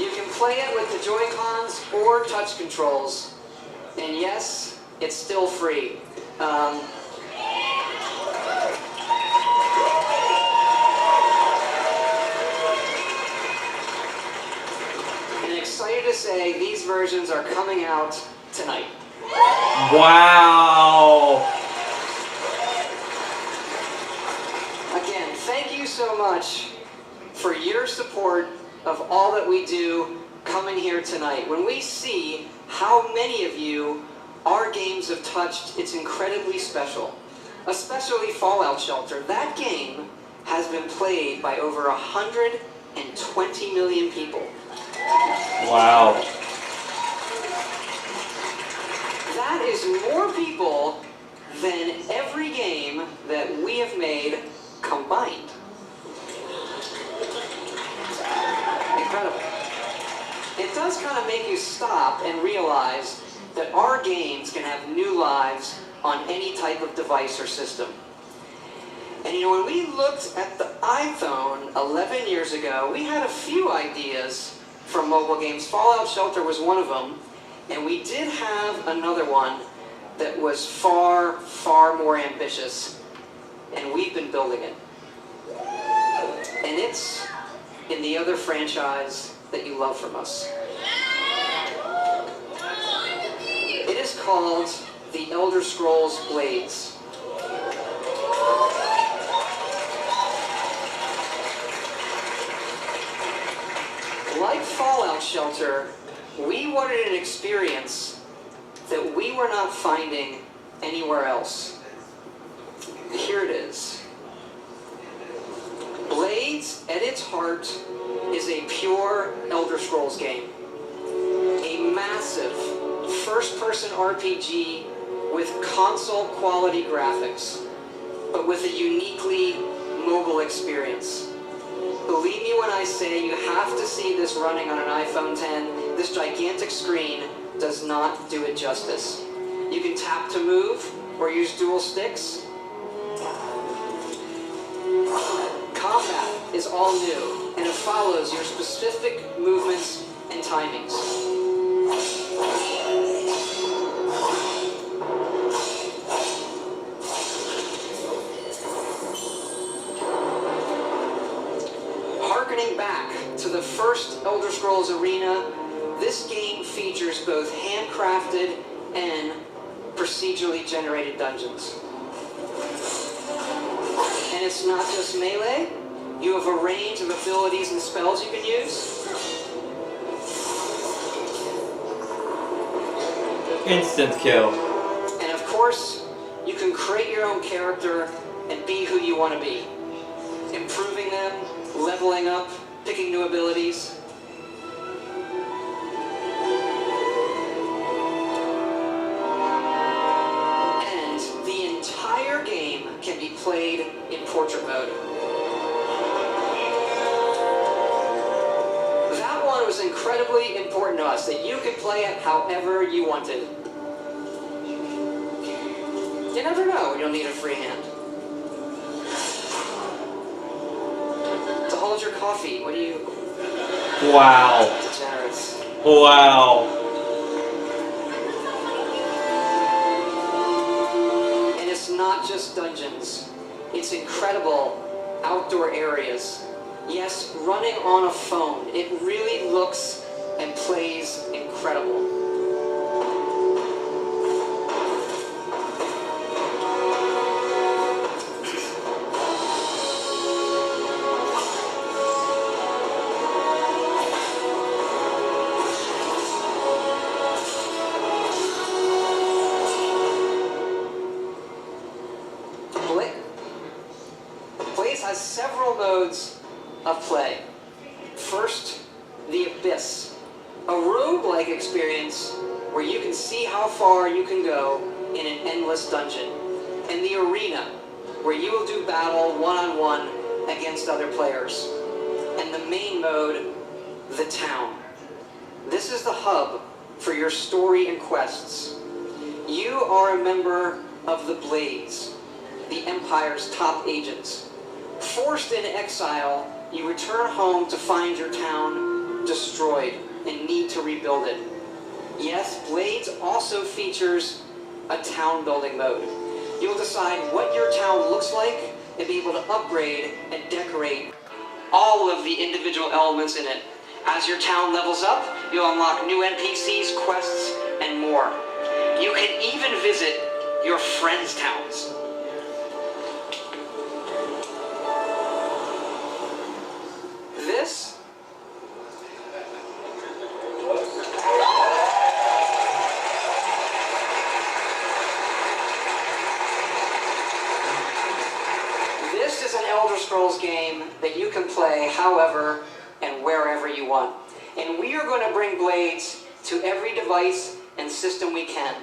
You can play it with the Joy-Cons or touch controls. And yes, it's still free. And excited to say these versions are coming out tonight. Wow. Again, thank you so much for your support of all that we do coming here tonight. When we see how many of you our games have touched, it's incredibly special. Especially Fallout Shelter. That game has been played by over 120 million people. Wow. That is more people than every game that we have made combined. Incredible. It does kind of make you stop and realize that our games can have new lives on any type of device or system. And you know, when we looked at the iPhone 11 years ago, we had a few ideas for mobile games. Fallout Shelter was one of them, and we did have another one that was far, far more ambitious, and we've been building it. And it's in the other franchise that you love from us. It is called The Elder Scrolls Blades. fallout shelter, we wanted an experience that we were not finding anywhere else. Here it is. Blades, at its heart, is a pure Elder Scrolls game. A massive first-person RPG with console-quality graphics, but with a uniquely mobile experience. Believe me when I say you have to see this running on an iPhone 10. This gigantic screen does not do it justice. You can tap to move or use dual sticks. Combat is all new, and it follows your specific movements and timings. Harkening back to the first Elder Scrolls Arena, this game features both handcrafted and procedurally generated dungeons. And it's not just melee. You have a range of abilities and spells you can use. Instant kill. And of course, you can create your own character and be who you want to be. Improving them, leveling up, picking new abilities. And the entire game can be played in portrait mode. That one was incredibly important to us, that you could play it however you wanted. You never know when you'll need a free hand. To hold your coffee, what do you... Wow. Degenerates. Wow. And it's not just dungeons. It's incredible outdoor areas. Yes, running on a phone. It really looks and plays incredible. Blaze has several modes of play. First, the Abyss, a roguelike experience where you can see how far you can go in an endless dungeon. And the Arena, where you will do battle one-on-one against other players. And the main mode, the Town. This is the hub for your story and quests. You are a member of the Blades, the Empire's top agents. Forced in exile, you return home to find your town destroyed and need to rebuild it. Yes, Blades also features a town building mode. You'll decide what your town looks like and be able to upgrade and decorate all of the individual elements in it. As your town levels up, you'll unlock new NPCs, quests, and more. You can even visit your friends' towns. This is an Elder Scrolls game that you can play however and wherever you want. And we are going to bring Blades to every device and system we can.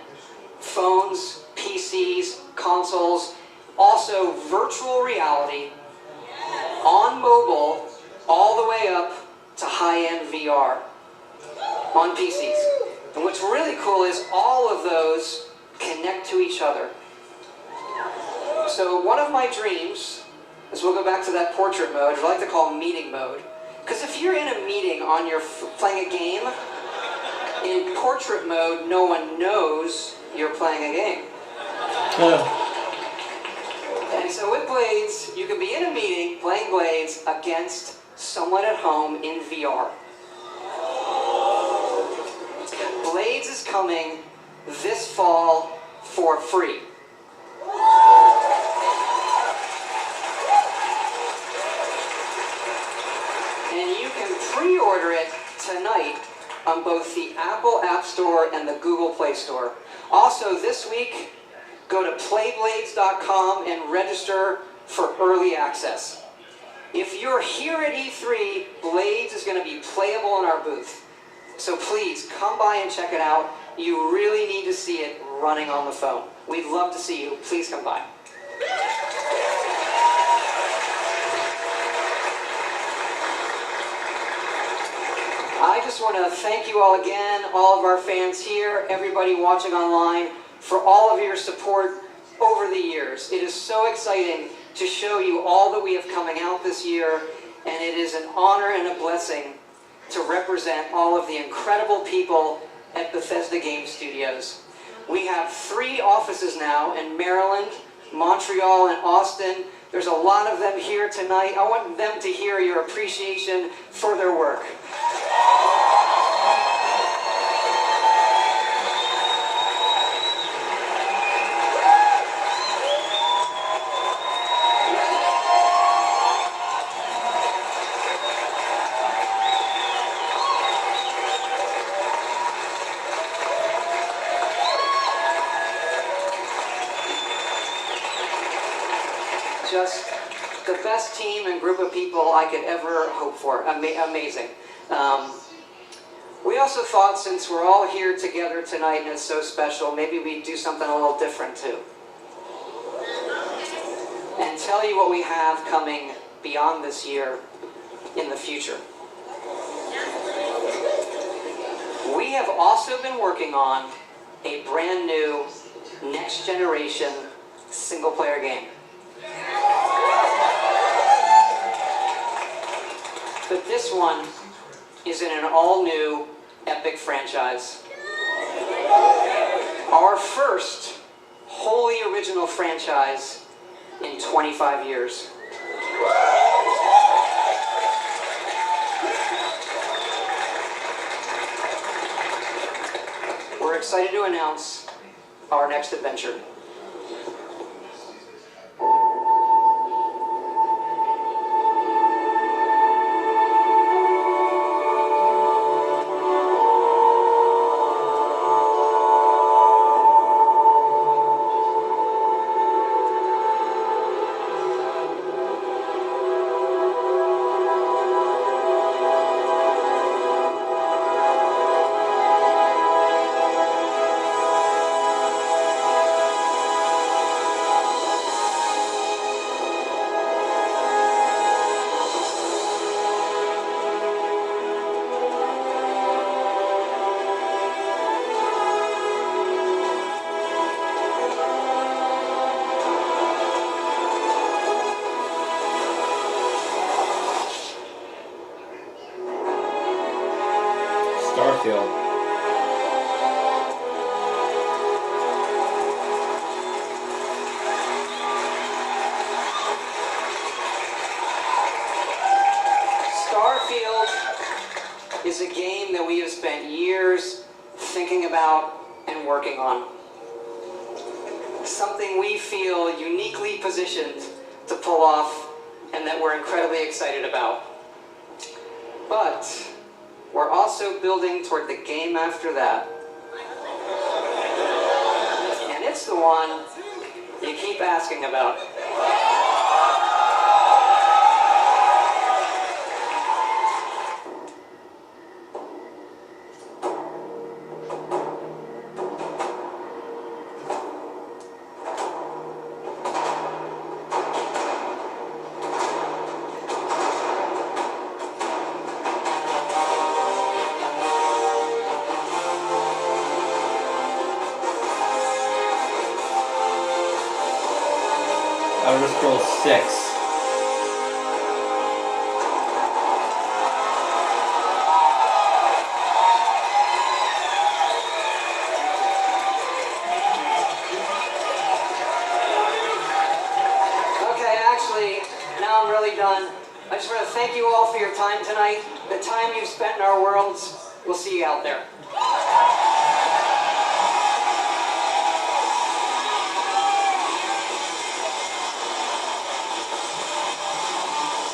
Phones, PCs, consoles, also virtual reality, on mobile, all the way up to high-end VR on PCs. And what's really cool is all of those connect to each other. So one of my dreams is, we'll go back to that portrait mode, I like to call meeting mode. Because if you're in a meeting on your playing a game, in portrait mode, no one knows you're playing a game. And so with Blades, you can be in a meeting playing Blades against someone at home in VR. Blades is coming this fall for free. And you can pre-order it tonight on both the Apple App Store and the Google Play Store. Also, this week, go to playblades.com and register for early access. If you're here at E3, Blades is going to be playable in our booth. So please, come by and check it out. You really need to see it running on the phone. We'd love to see you. Please come by. I just want to thank you all again, all of our fans here, everybody watching online, for all of your support over the years. It is so exciting to show you all that we have coming out this year, and it is an honor and a blessing to represent all of the incredible people at Bethesda Game Studios. We have 3 offices now in Maryland, Montreal, and Austin. There's a lot of them here tonight. I want them to hear your appreciation for their work. Just the best team and group of people I could ever hope for. Amazing. We also thought, since we're all here together tonight and it's so special, maybe we'd do something a little different too. And tell you what we have coming beyond this year in the future. We have also been working on a brand new next generation single player game. But this one is in an all-new epic franchise. Our first wholly original franchise in 25 years. We're excited to announce our next adventure. Starfield. Starfield is a game that we have spent years thinking about and working on. Something we feel uniquely positioned to pull off and that we're incredibly excited about. But we're also building toward the game after that. And it's the one you keep asking about. Elder Scrolls 6. Okay, actually, now I'm really done. I just want to thank you all for your time tonight, the time you've spent in our worlds. We'll see you out there.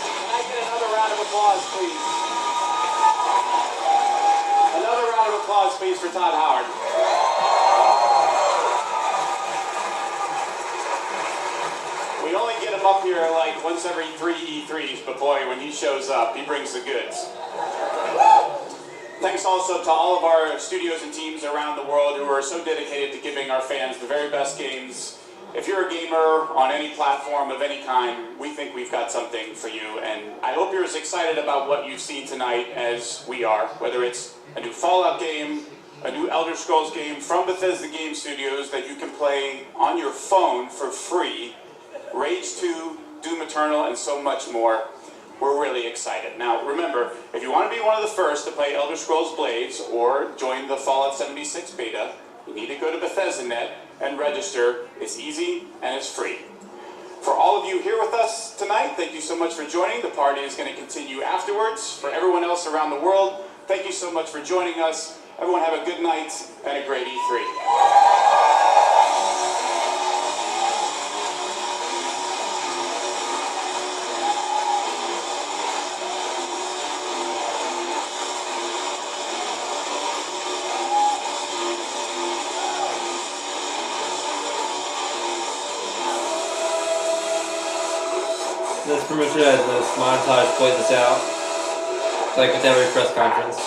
Can I get another round of applause, please? applause, please, for Todd Howard. We only get him up here like once every 3 E3s, but boy, when he shows up, he brings the goods. Thanks also to all of our studios and teams around the world who are so dedicated to giving our fans the very best games. If you're a gamer on any platform of any kind, we think we've got something for you, and I hope you're as excited about what you've seen tonight as we are, whether it's a new Fallout game, a new Elder Scrolls game from Bethesda Game Studios that you can play on your phone for free, Rage 2, Doom Eternal, and so much more. We're really excited. Now, remember, if you want to be one of the first to play Elder Scrolls Blades or join the Fallout 76 beta, you need to go to Bethesda.net and register. It's easy and it's free. For all of you here with us tonight, thank you so much for joining. The party is going to continue afterwards. For everyone else around the world, thank you so much for joining us. Everyone have a good night and a great E3. That's pretty much it. This montage played this out, like with every press conference.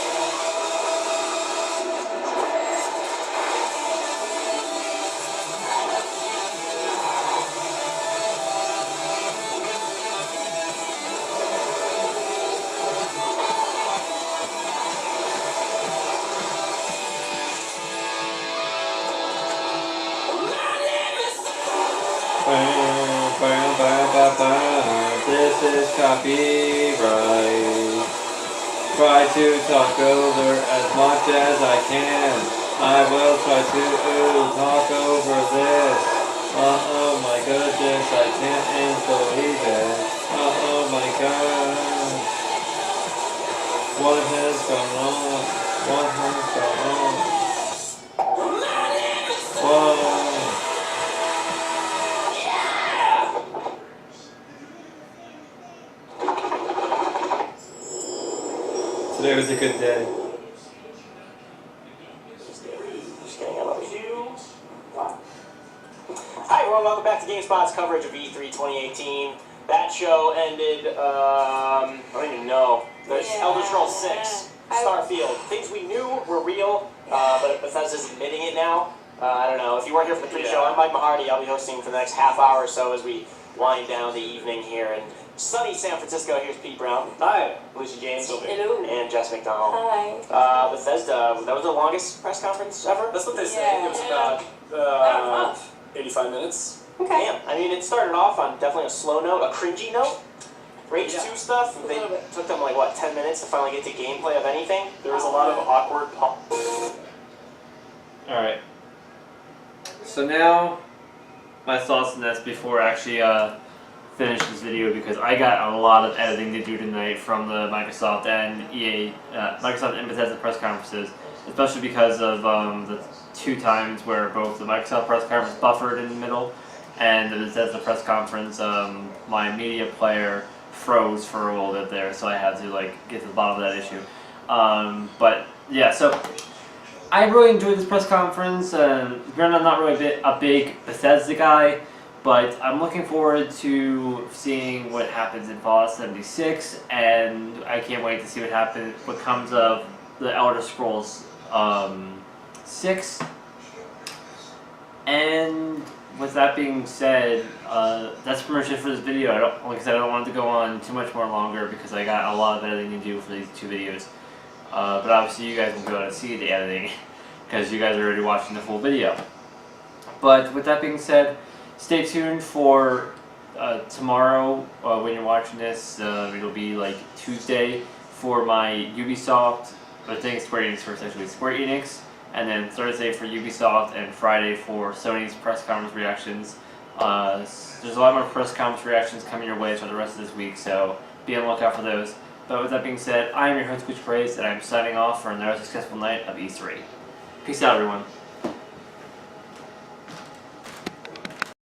This is copyright. Try to talk over as much as I can. I will try to talk over this. Oh my goodness, I can't believe it. Oh my god. What has gone on? What has gone on? Whoa. Today was a good day. Hi everyone, welcome back to GameSpot's coverage of E3 2018. That show ended, I don't even know. There's Elder Scrolls 6, Starfield. Things we knew were real, but Bethesda's admitting it now. I don't know. If you weren't here for the pre-show, I'm Mike Mahardy. I'll be hosting for the next half hour or so as we wind down the evening here in sunny San Francisco. Here's Pete Brown. Hi. Lucy James. Hello. And Jess McDonald. Hi. Bethesda, that was the longest press conference ever? That's what they say. It was about 85 minutes. Okay. Damn. I mean, it started off on definitely a slow note, a cringy note. Rage 2 stuff, they took them like, what, 10 minutes to finally get to gameplay of anything? There was a lot of awkward Alright. So now, my thoughts on this before I actually finish this video, because I got a lot of editing to do tonight from the Microsoft and Microsoft and Bethesda press conferences, especially because of the 2 times where both the Microsoft press conference buffered in the middle and the Bethesda press conference, my media player froze for a little bit there, so I had to like get to the bottom of that issue. But yeah, so I really enjoyed this press conference. Granted, I'm not really a big Bethesda guy, but I'm looking forward to seeing what happens in Fallout 76, and I can't wait to see what comes of the Elder Scrolls 6. And with that being said, that's pretty much it for this video. Like I said, I don't want it to go on too much more longer because I got a lot of editing to do for these 2 videos. But obviously you guys will go and see the editing because you guys are already watching the full video. But with that being said, stay tuned for tomorrow when you're watching this. It'll be like Tuesday for my Ubisoft, I think Square Enix first actually, Square Enix, and then Thursday for Ubisoft and Friday for Sony's press conference reactions. There's a lot more press conference reactions coming your way for the rest of this week, so be on the lookout for those. But with that being said, I am your host, Coach Praise, and I'm signing off for another successful night of E3. Peace out, everyone.